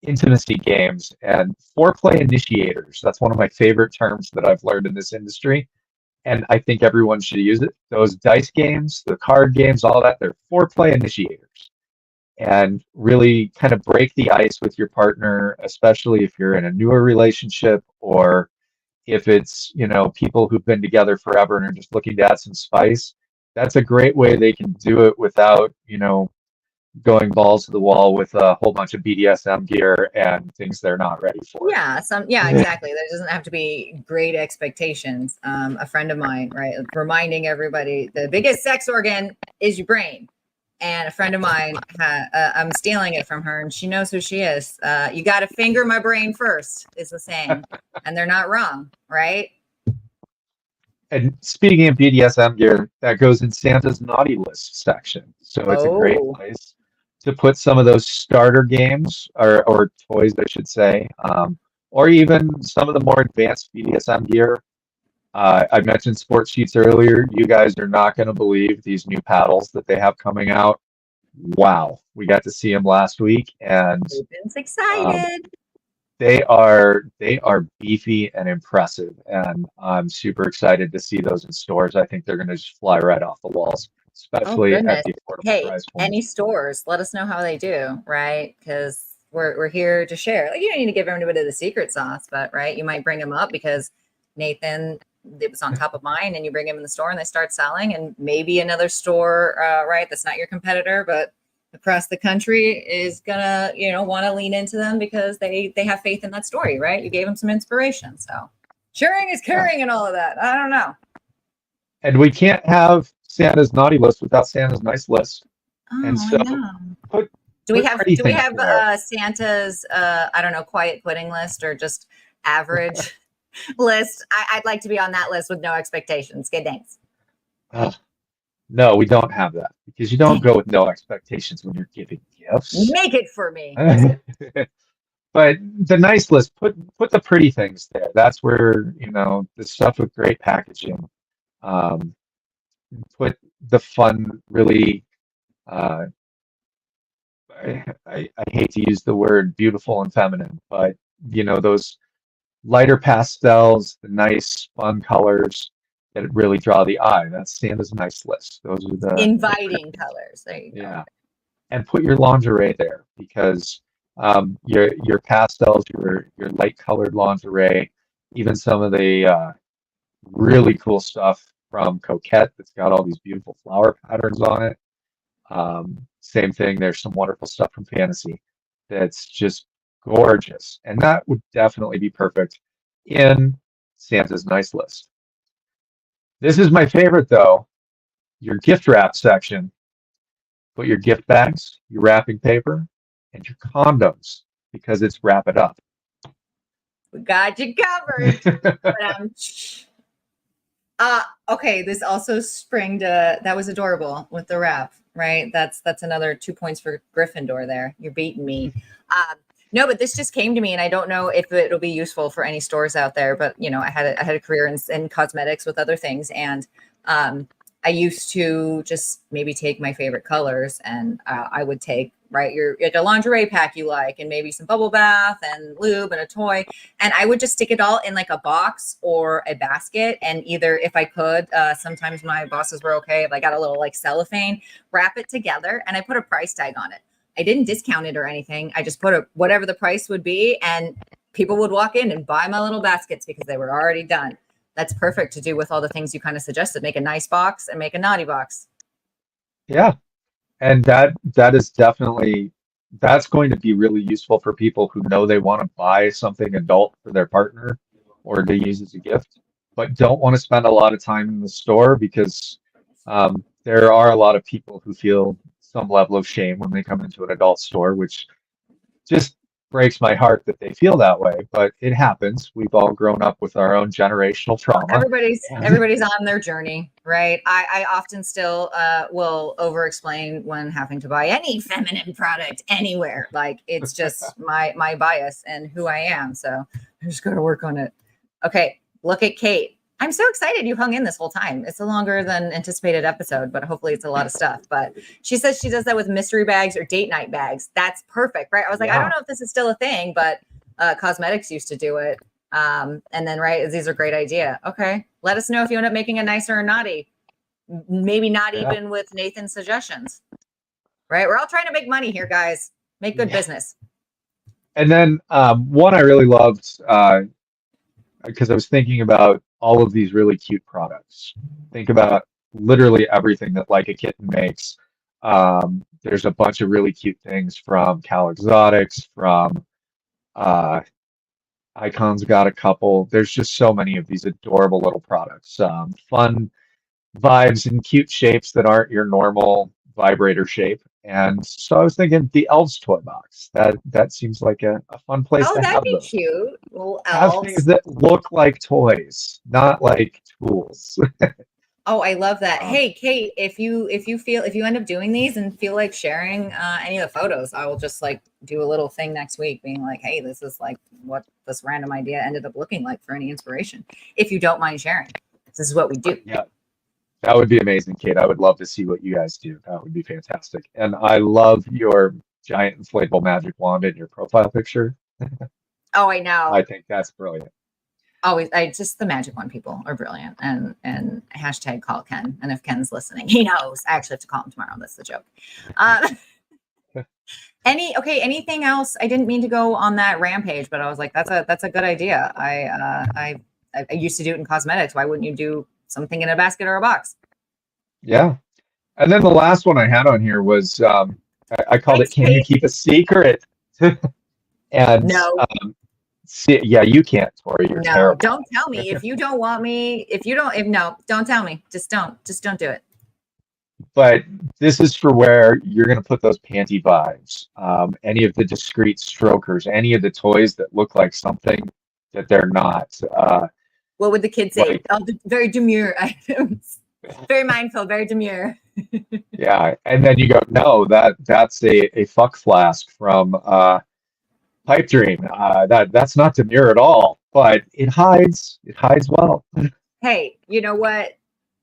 intimacy games and foreplay initiators. That's one of my favorite terms that I've learned in this industry. And I think everyone should use it. Those dice games, the card games, all that, they're foreplay initiators. And really kind of break the ice with your partner, especially if you're in a newer relationship or if it's, people who've been together forever and are just looking to add some spice. That's a great way they can do it without, going balls to the wall with a whole bunch of BDSM gear and things they're not ready for. Yeah, exactly. There doesn't have to be great expectations. A friend of mine, right, reminding everybody the biggest sex organ is your brain. And a friend of mine, I'm stealing it from her, and she knows who she is. You got to finger my brain first, is the saying, and they're not wrong, right? And speaking of BDSM gear, that goes in Santa's naughty list section. So it's a great place to put some of those starter games or toys, I should say, or even some of the more advanced BDSM gear. I mentioned sports sheets earlier. You guys are not going to believe these new paddles that they have coming out. Wow. We got to see them last week, and Ruben's excited. They are beefy and impressive, and I'm super excited to see those in stores. I think they're going to just fly right off the walls, especially at the affordable price point. Any stores, let us know how they do, right? Because we're here to share. You don't need to give everybody the secret sauce, but right, you might bring them up because Nathan, it was on top of mind, and you bring them in the store and they start selling, and maybe another store, right, that's not your competitor, but across the country is gonna, want to lean into them because they have faith in that story, right? You gave them some inspiration. So Sharing is caring and all of that. I don't know. And we can't have Santa's naughty list without Santa's nice list. And Oh, I so know. put Do we put have pretty do we things have there. Santa's I don't know, quiet quitting list or just average list? I'd like to be on that list with no expectations. Good, thanks. Ugh, no, we don't have that because you don't Dang it. go with no expectations when you're giving gifts. Make it for me. Just kidding. But the nice list, put the pretty things there. That's where, the stuff with great packaging. Um, put the fun, really, uh, I hate to use the word beautiful and feminine, but those lighter pastels, the nice fun colors that really draw the eye. That's Santa's nice list. Those are the Inviting pretty. colors. There you go. Yeah. And put your lingerie there because your pastels, your light colored lingerie, even some of the really cool stuff from Coquette that's got all these beautiful flower patterns on it. Same thing, there's some wonderful stuff from Fantasy that's just gorgeous. And that would definitely be perfect in Santa's nice list. This is my favorite though, your gift wrap section. Put your gift bags, your wrapping paper, and your condoms because it's wrap it up. We got you covered. Okay, this also springed that was adorable with the wrap, right? That's another 2 points for Gryffindor there. You're beating me. No, but this just came to me, and I don't know if it'll be useful for any stores out there. But I had a career in cosmetics with other things, and I used to just maybe take my favorite colors, and I would take like a lingerie pack you like, and maybe some bubble bath and lube and a toy, and I would just stick it all in like a box or a basket, and either if I could, sometimes my bosses were okay if I got a little like cellophane, wrap it together, and I put a price tag on it. I didn't discount it or anything. I just put whatever the price would be, and people would walk in and buy my little baskets because they were already done. That's perfect to do with all the things you kind of suggested. Make a nice box and make a naughty box. Yeah, and that is definitely that's going to be really useful for people who know they want to buy something adult for their partner or to use as a gift, but don't want to spend a lot of time in the store because there are a lot of people who feel some level of shame when they come into an adult store, which just breaks my heart that they feel that way, but it happens. We've all grown up with our own generational trauma. Everybody's on their journey, right? I often still will over explain when having to buy any feminine product anywhere. Like it's just my bias and who I am. So I just got to work on it. Okay, look at Kate. I'm so excited you hung in this whole time. It's a longer than anticipated episode, but hopefully it's a lot of stuff. But she says she does that with mystery bags or date night bags. That's perfect, right? I was like, I don't know if this is still a thing, but cosmetics used to do it. And then, right, these are a great idea. Okay, let us know if you end up making a nicer or naughty. Maybe not even with Nathan's suggestions, right? We're all trying to make money here, guys. Make good business. And then one I really loved because I was thinking about all of these really cute products. Think about literally everything that Like a Kitten makes. There's a bunch of really cute things from Cal Exotics, from Icon's got a couple. There's just so many of these adorable little products. Fun vibes and cute shapes that aren't your normal vibrator shape. And so I was thinking the Elves toy box. That seems like a fun place to that'd have be those. cute. Little Have elves. things that look like toys, not like tools. Oh, I love that. Hey, Kate, if you end up doing these and feel like sharing any of the photos, I will just like do a little thing next week being like, hey, this is like what this random idea ended up looking like for any inspiration. If you don't mind sharing, this is what we do. Yeah, that would be amazing, Kate. I would love to see what you guys do. That would be fantastic. And I love your giant inflatable magic wand in your profile picture. Oh, I know. I think that's brilliant. Always, the magic wand people are brilliant, and hashtag call Ken. And if Ken's listening, he knows. I actually have to call him tomorrow. That's the joke. Anything else? I didn't mean to go on that rampage, but I was like, that's a good idea. I used to do it in cosmetics. Why wouldn't you do something in a basket or a box? Yeah. And then the last one I had on here was I called it "Can You Keep a Secret?" And no. See, yeah, you can't, Tori. You're No, terrible. don't tell me if you don't want me. Don't tell me. Just don't do it. But this is for where you're going to put those panty vibes, any of the discreet strokers, any of the toys that look like something that they're not. What would the kids say? Like, Oh, very demure items. Very mindful, very demure. yeah, and then you go, no, that's a fuck flask from Pipe Dream. That's not demure at all, but it hides well. Hey, you know what?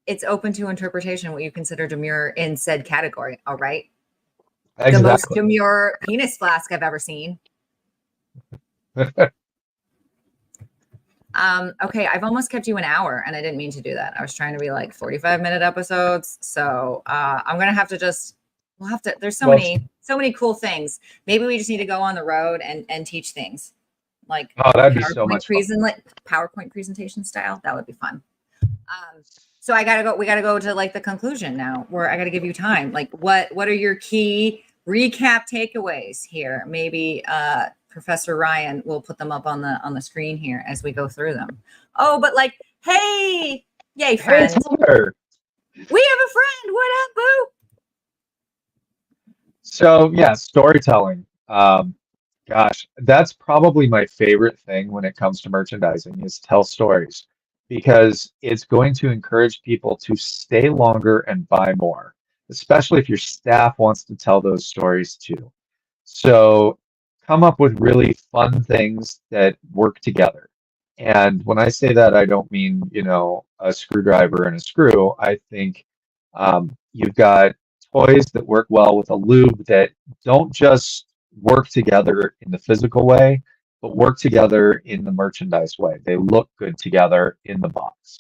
It's open to interpretation what you consider demure in said category. All right. The most Exactly. demure penis flask I've ever seen. Okay, I've almost kept you an hour, and I didn't mean to do that. I was trying to be like 45-minute episodes, so I'm gonna have to just. We'll have to. There's so many cool things. Maybe we just need to go on the road and teach things, like Oh, that'd be so much fun. PowerPoint presentation style. That would be fun. So I gotta go. We gotta go to like the conclusion now, where I gotta give you time. Like, what are your key recap takeaways here? Maybe Professor Ryan will put them up on the screen here as we go through them. Oh, but like, hey, yay, friend! Hey, Tyler. We have a friend. What up, boo? So yeah, storytelling. Gosh, that's probably my favorite thing when it comes to merchandising is tell stories because it's going to encourage people to stay longer and buy more, especially if your staff wants to tell those stories too. So come up with really fun things that work together. And when I say that, I don't mean, a screwdriver and a screw. I think you've got toys that work well with a lube that don't just work together in the physical way, but work together in the merchandise way. They look good together in the box.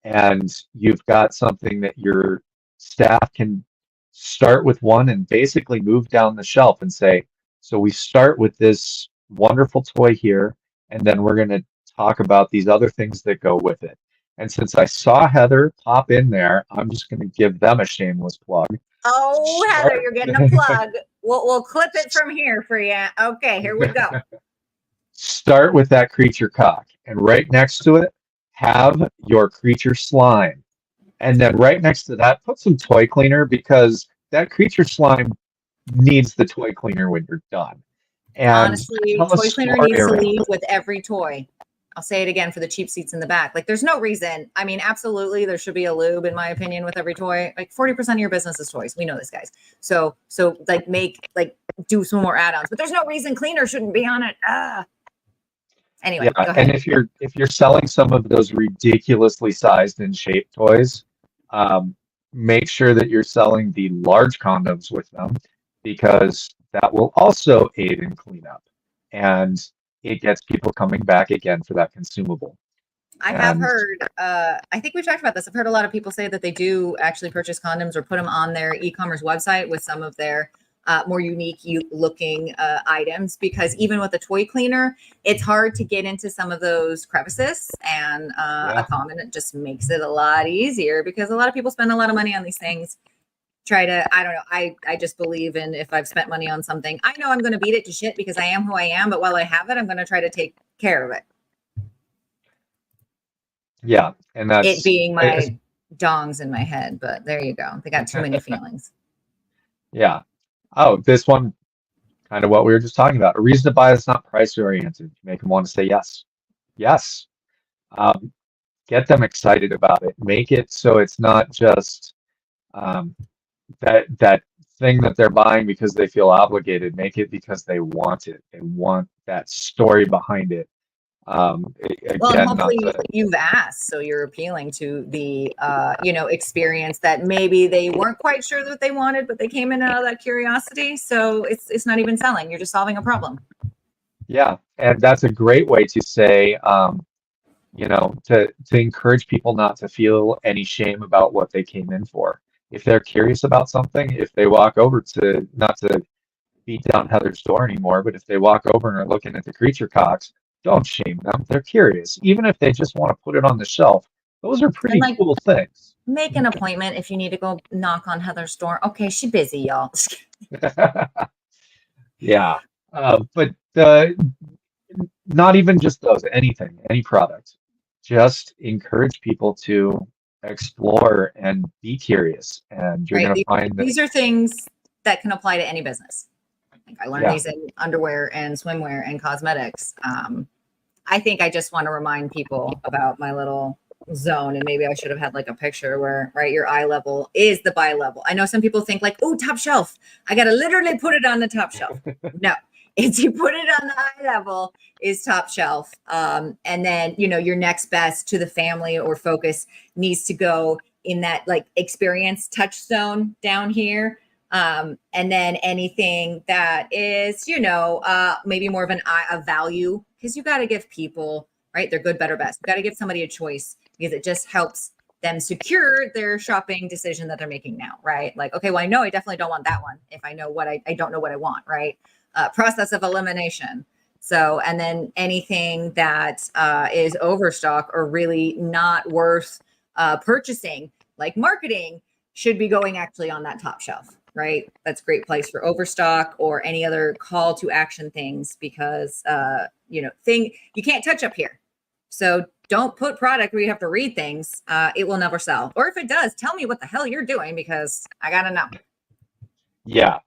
And you've got something that your staff can start with one and basically move down the shelf and say, so we start with this wonderful toy here, and then we're going to talk about these other things that go with it. And since I saw Heather pop in there, I'm just going to give them a shameless plug. Oh, Heather, you're getting a plug. We'll clip it from here for you. Okay, here we go. Start with that creature cock, and right next to it, have your creature slime. And then right next to that, put some toy cleaner because that creature slime needs the toy cleaner when you're done. And honestly, toy cleaner needs to leave with every toy. I'll say it again for the cheap seats in the back. Like, there's no reason. I mean, absolutely, there should be a lube, in my opinion, with every toy. Like, 40% of your business is toys. We know this, guys. So do some more add-ons. But there's no reason cleaner shouldn't be on it. Anyway, yeah, go ahead. And if you're selling some of those ridiculously sized and shaped toys, make sure that you're selling the large condoms with them because that will also aid in cleanup. And it gets people coming back again for that consumable. I have heard, I think we've talked about this. I've heard a lot of people say that they do actually purchase condoms or put them on their e-commerce website with some of their more unique looking items, because even with a toy cleaner, it's hard to get into some of those crevices, and a condom, it just makes it a lot easier because a lot of people spend a lot of money on these things. I don't know. I just believe in, if I've spent money on something, I know I'm going to beat it to shit because I am who I am. But while I have it, I'm going to try to take care of it. Yeah. And that's it being my dongs in my head. But there you go. They got too many feelings. Yeah. Oh, this one, kind of what we were just talking about. A reason to buy is not price oriented. Make them want to say yes. Yes. Get them excited about it. Make it so it's not just that thing that they're buying because they feel obligated. Make it because they want it. They want that story behind it. Again, well, hopefully you've asked, so you're appealing to the experience that maybe they weren't quite sure that they wanted, but they came in out of that curiosity. So it's not even selling; you're just solving a problem. Yeah, and that's a great way to say, to encourage people not to feel any shame about what they came in for. If they're curious about something, if they walk over to, not to beat down Heather's door anymore, but if they walk over and are looking at the creature cocks, don't shame them. They're curious. Even if they just want to put it on the shelf, those are pretty cool things. Make an appointment if you need to go knock on Heather's door. Okay, she's busy, y'all. Yeah. But not even just those, anything, any product. Just encourage people to explore and be curious, and you're Right. going to find that, These are things that can apply to any business. Like I learned yeah, these in underwear and swimwear and cosmetics. I think I just want to remind people about my little zone, and maybe I should have had like a picture where, right, your eye level is the buy level. I know some people think like, oh, top shelf. I got to literally put it on the top shelf. No, it's you put it on the eye level is top shelf. And then, your next best to the family or focus needs to go in that like experience touchstone down here. And then anything that is, maybe more of a value, because you got to give people, right? They're good, better, best. You got to give somebody a choice because it just helps them secure their shopping decision that they're making now, right? Like, okay, well, I know I definitely don't want that one if I know what I don't know what I want, right? Process of elimination. So, and then anything that is overstock or really not worth purchasing, like marketing, should be going actually on that top shelf, right? That's a great place for overstock or any other call to action things because, you can't touch up here. So don't put product where you have to read things. It will never sell. Or if it does, tell me what the hell you're doing because I got to know. yeah,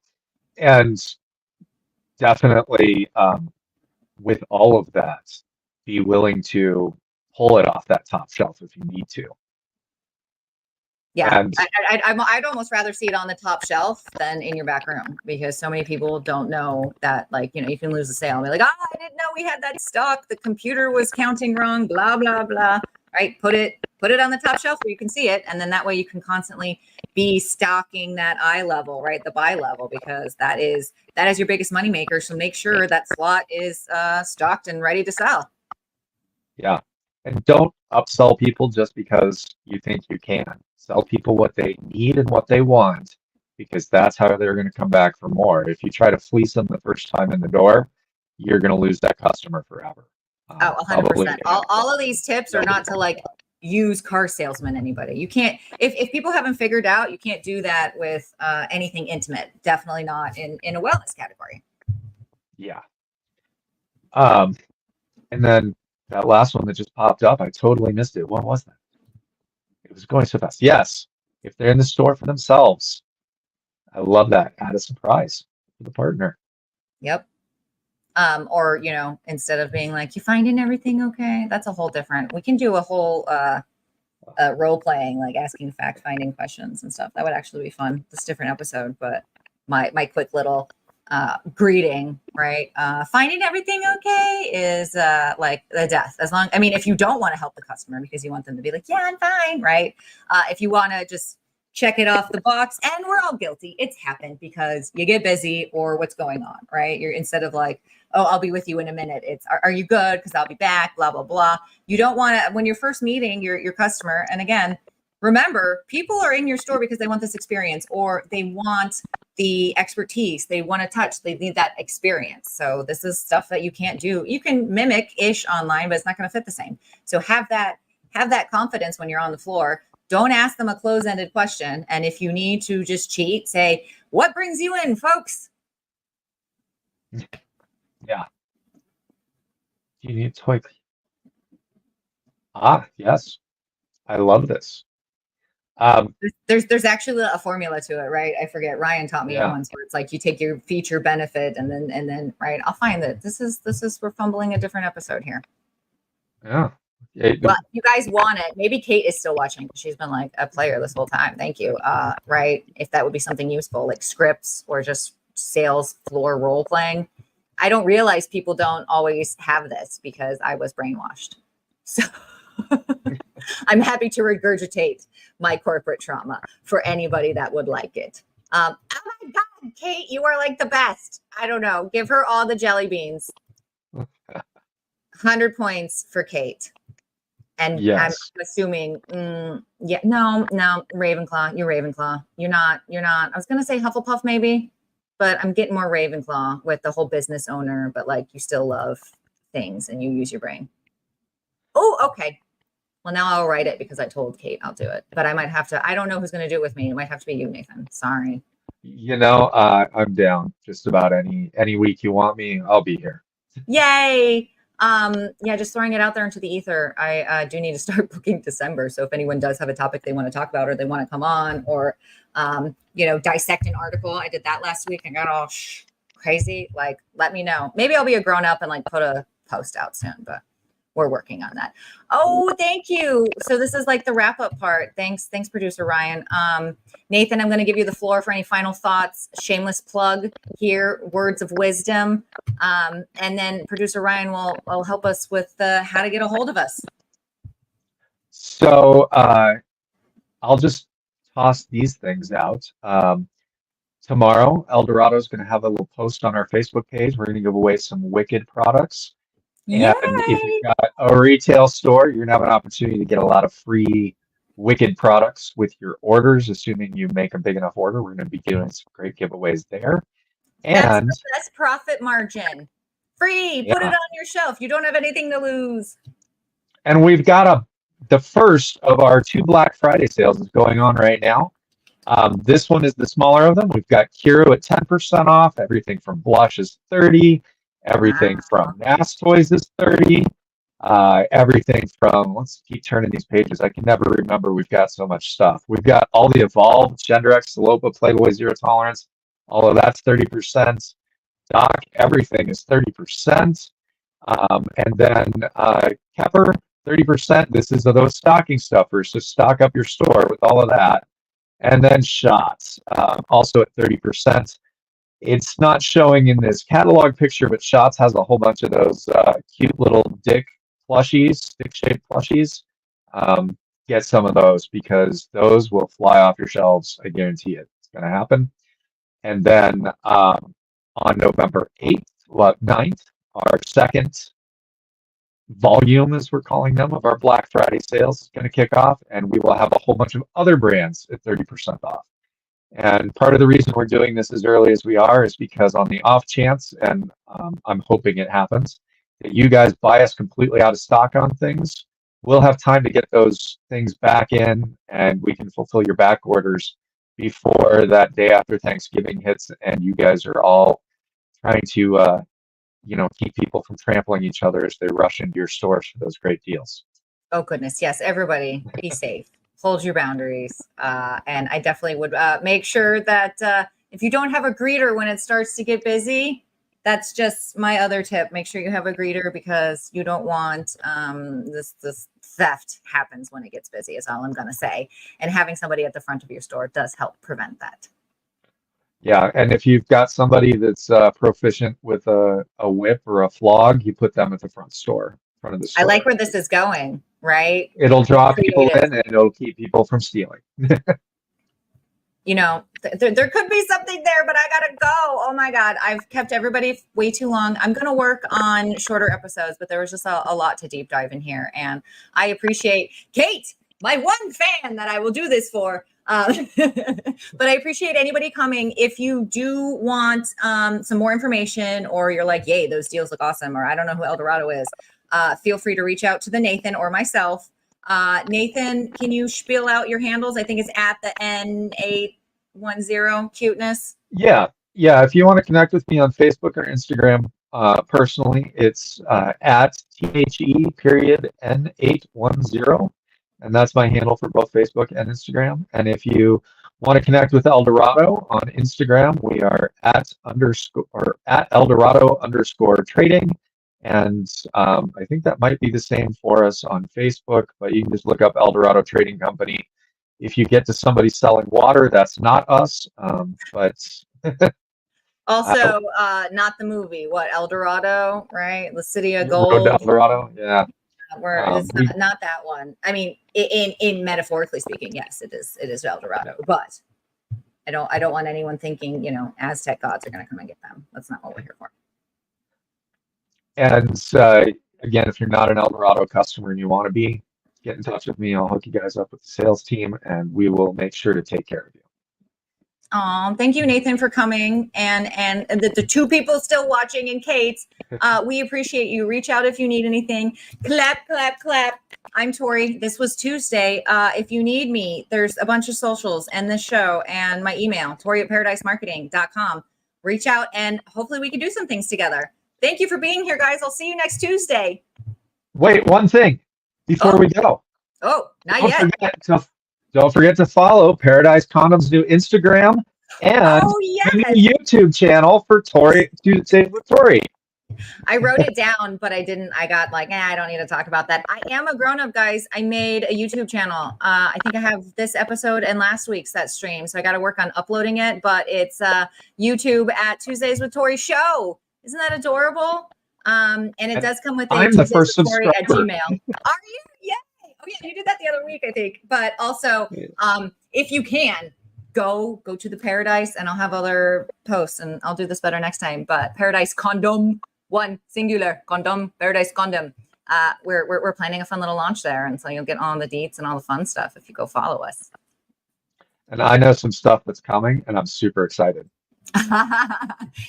and definitely with all of that, be willing to pull it off that top shelf if you need to. Yeah, And I'd almost rather see it on the top shelf than in your back room because so many people don't know that, like, you can lose a sale and be like, oh, I didn't know we had that stock. The computer was counting wrong, blah, blah, blah. Right. Put it on the top shelf where you can see it. And then that way you can constantly be stocking that eye level, right? The buy level, because that is your biggest moneymaker. So make sure that slot is stocked and ready to sell. yeah, and don't upsell people just because you think you can. Sell people what they need and what they want, because that's how they're going to come back for more. If you try to fleece them the first time in the door, you're going to lose that customer forever. Oh, 100%. All of these tips are Nobody not to like use car salesman anybody. You can't, if people haven't figured out, you can't do that with anything intimate. Definitely not in a wellness category. Yeah. And then that last one that just popped up, I totally missed it. What was that? It was going so fast. Yes, if they're in the store for themselves, I love that. Add a surprise for the partner. Yep. Or, instead of being like, you finding everything okay? That's a whole different, we can do a whole role playing, like asking fact finding questions and stuff. That would actually be fun. It's a different episode, but my quick little greeting, right? Finding everything okay is like the death. If you don't want to help the customer because you want them to be like, yeah, I'm fine, right? If you want to just check it off the box, and we're all guilty. It's happened because you get busy or what's going on, right? You're instead of like, oh, I'll be with you in a minute. It's, are you good? Because I'll be back, blah, blah, blah. You don't want to, when you're first meeting your customer, and again, remember, people are in your store because they want this experience or they want the expertise. They want to touch, they need that experience. So this is stuff that you can't do. You can mimic ish online, but it's not going to fit the same. So have that confidence when you're on the floor. Don't ask them a close-ended question. And if you need to just cheat, say, what brings you in, folks? Yeah. Do you need a toy? Ah, yes. I love this. There's actually a formula to it, right? I forget. Ryan taught me it Yeah. once where it's like you take your feature benefit and then right. I'll find that this is we're fumbling a different episode here. Yeah. Well, you guys want it. Maybe Kate is still watching because she's been like a player this whole time. Thank you. Right. If that would be something useful, like scripts or just sales floor role playing. I don't realize people don't always have this because I was brainwashed. So I'm happy to regurgitate my corporate trauma for anybody that would like it. Oh my God, Kate, you are like the best. I don't know. Give her all the jelly beans. 100 points for Kate. And Yes. I'm assuming, no, Ravenclaw. You're Ravenclaw. You're not. I was going to say Hufflepuff maybe, but I'm getting more Ravenclaw with the whole business owner, but like you still love things and you use your brain. Oh, okay. Well, now I'll write it because I told Kate I'll do it, but I might have to. I don't know who's going to do it with me. It might have to be you, Nathan. Sorry. I'm down just about any week you want me, I'll be here. Yay. Yeah, just throwing it out there into the ether. I do need to start booking December. So if anyone does have a topic they want to talk about or they want to come on or, dissect an article. I did that last week and got all crazy. Like, let me know. Maybe I'll be a grown up and like put a post out soon, but we're working on that. Oh, thank you. So this is like the wrap up part. Thanks, producer Ryan. Nathan, I'm going to give you the floor for any final thoughts. Shameless plug here, words of wisdom. And then producer Ryan will help us with how to get a hold of us. So I'll just toss these things out. Tomorrow, Eldorado is going to have a little post on our Facebook page. We're going to give away some Wicked products. Yay! And if you've got a retail store, you're going to have an opportunity to get a lot of free Wicked products with your orders, assuming you make a big enough order. We're going to be doing some great giveaways there. That's And the best profit margin. Free. Put it on your shelf. You don't have anything to lose. And we've got the first of our 2 Black Friday sales is going on right now. This one is the smaller of them. We've got Kiro at 10% off. Everything from Blush is 30. Everything from Mass Toys is 30. Everything from, let's keep turning these pages. I can never remember. We've got so much stuff. We've got all the Evolved, Genderex, Salopa, Playboy, Zero Tolerance. All of that's 30%. Doc, everything is 30%. And then Kepper, 30%. This is those stocking stuffers. So stock up your store with all of that. And then Shots, also at 30%. It's not showing in this catalog picture, but Shots has a whole bunch of those cute little dick plushies, dick-shaped plushies. Get some of those because those will fly off your shelves. I guarantee it. It's going to happen. And then on November 9th, our second volume, as we're calling them, of our Black Friday sales is going to kick off, and we will have a whole bunch of other brands at 30% off. And part of the reason we're doing this as early as we are is because on the off chance, and I'm hoping it happens, that you guys buy us completely out of stock on things, we'll have time to get those things back in, and we can fulfill your back orders before that day after Thanksgiving hits, and you guys are all trying to keep people from trampling each other as they rush into your stores for those great deals. Oh, goodness. Yes. Everybody be safe. Hold your boundaries. And I definitely would make sure that if you don't have a greeter when it starts to get busy, that's just my other tip. Make sure you have a greeter because you don't want this theft happens when it gets busy is all I'm going to say. And having somebody at the front of your store does help prevent that. Yeah, and if you've got somebody that's proficient with a whip or a flog, you put them at the front of the store. I like where this is going, right? It'll draw people in and it'll keep people from stealing. There could be something there, but I gotta go. Oh my God, I've kept everybody way too long. I'm gonna work on shorter episodes, but there was just a lot to deep dive in here, and I appreciate Kate, my one fan that I will do this for. But I appreciate anybody coming. If you do want some more information, or you're like, yay, those deals look awesome, or I don't know who Eldorado is, feel free to reach out to the Nathan or myself. Nathan, can you spiel out your handles? I think it's at the N810 cuteness. Yeah. If you want to connect with me on Facebook or Instagram, personally, it's at THE_N810. And that's my handle for both Facebook and Instagram. And if you want to connect with Eldorado on Instagram, we are at Eldorado_trading. And I think that might be the same for us on Facebook, but you can just look up Eldorado Trading Company. If you get to somebody selling water, that's not us. But also, not the movie. What, Eldorado, right? The City of Gold. Road to Eldorado, yeah. It's not that one. I mean, in metaphorically speaking, yes, it is Eldorado. But I don't want anyone thinking, Aztec gods are going to come and get them. That's not what we're here for. And again, if you're not an Eldorado customer and you want to be, get in touch with me. I'll hook you guys up with the sales team, and we will make sure to take care of you. Oh, thank you, Nathan, for coming, and the 2 people still watching, and Kate, we appreciate you. Reach out if you need anything. Clap, clap, clap. I'm Tori. This was Tuesday. If you need me, there's a bunch of socials and this show and my email, Tori@paradisemarketing.com. Reach out, and hopefully we can do some things together. Thank you for being here, guys. I'll see you next Tuesday. Wait, one thing before we go. Oh, not yet. Don't forget to follow Paradise Condom's new Instagram and the new YouTube channel for Tori, Tuesdays with Tori. I wrote it down, but I didn't. I got like, I don't need to talk about that. I am a grown-up, guys. I made a YouTube channel. I think I have this episode and last week's that stream. So I got to work on uploading it, but it's YouTube at Tuesdays with Tori Show. Isn't that adorable? And it does come with I'm the first subscriber at Gmail. Are you? Yay! Oh yeah, you did that the other week, I think. But also, if you can, go to the Paradise, and I'll have other posts, and I'll do this better next time. But Paradise Condom, one singular condom, Paradise Condom. We're planning a fun little launch there, and so you'll get all the deets and all the fun stuff if you go follow us. And I know some stuff that's coming, and I'm super excited.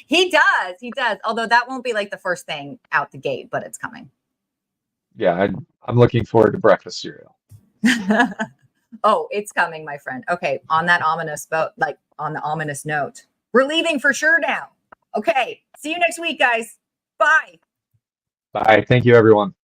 He does. Although that won't be like the first thing out the gate, but it's coming. Yeah, I'm looking forward to breakfast cereal. Oh, it's coming, my friend. Okay, on that ominous note, we're leaving for sure now. Okay, see you next week, guys. Bye. Bye. Thank you, everyone.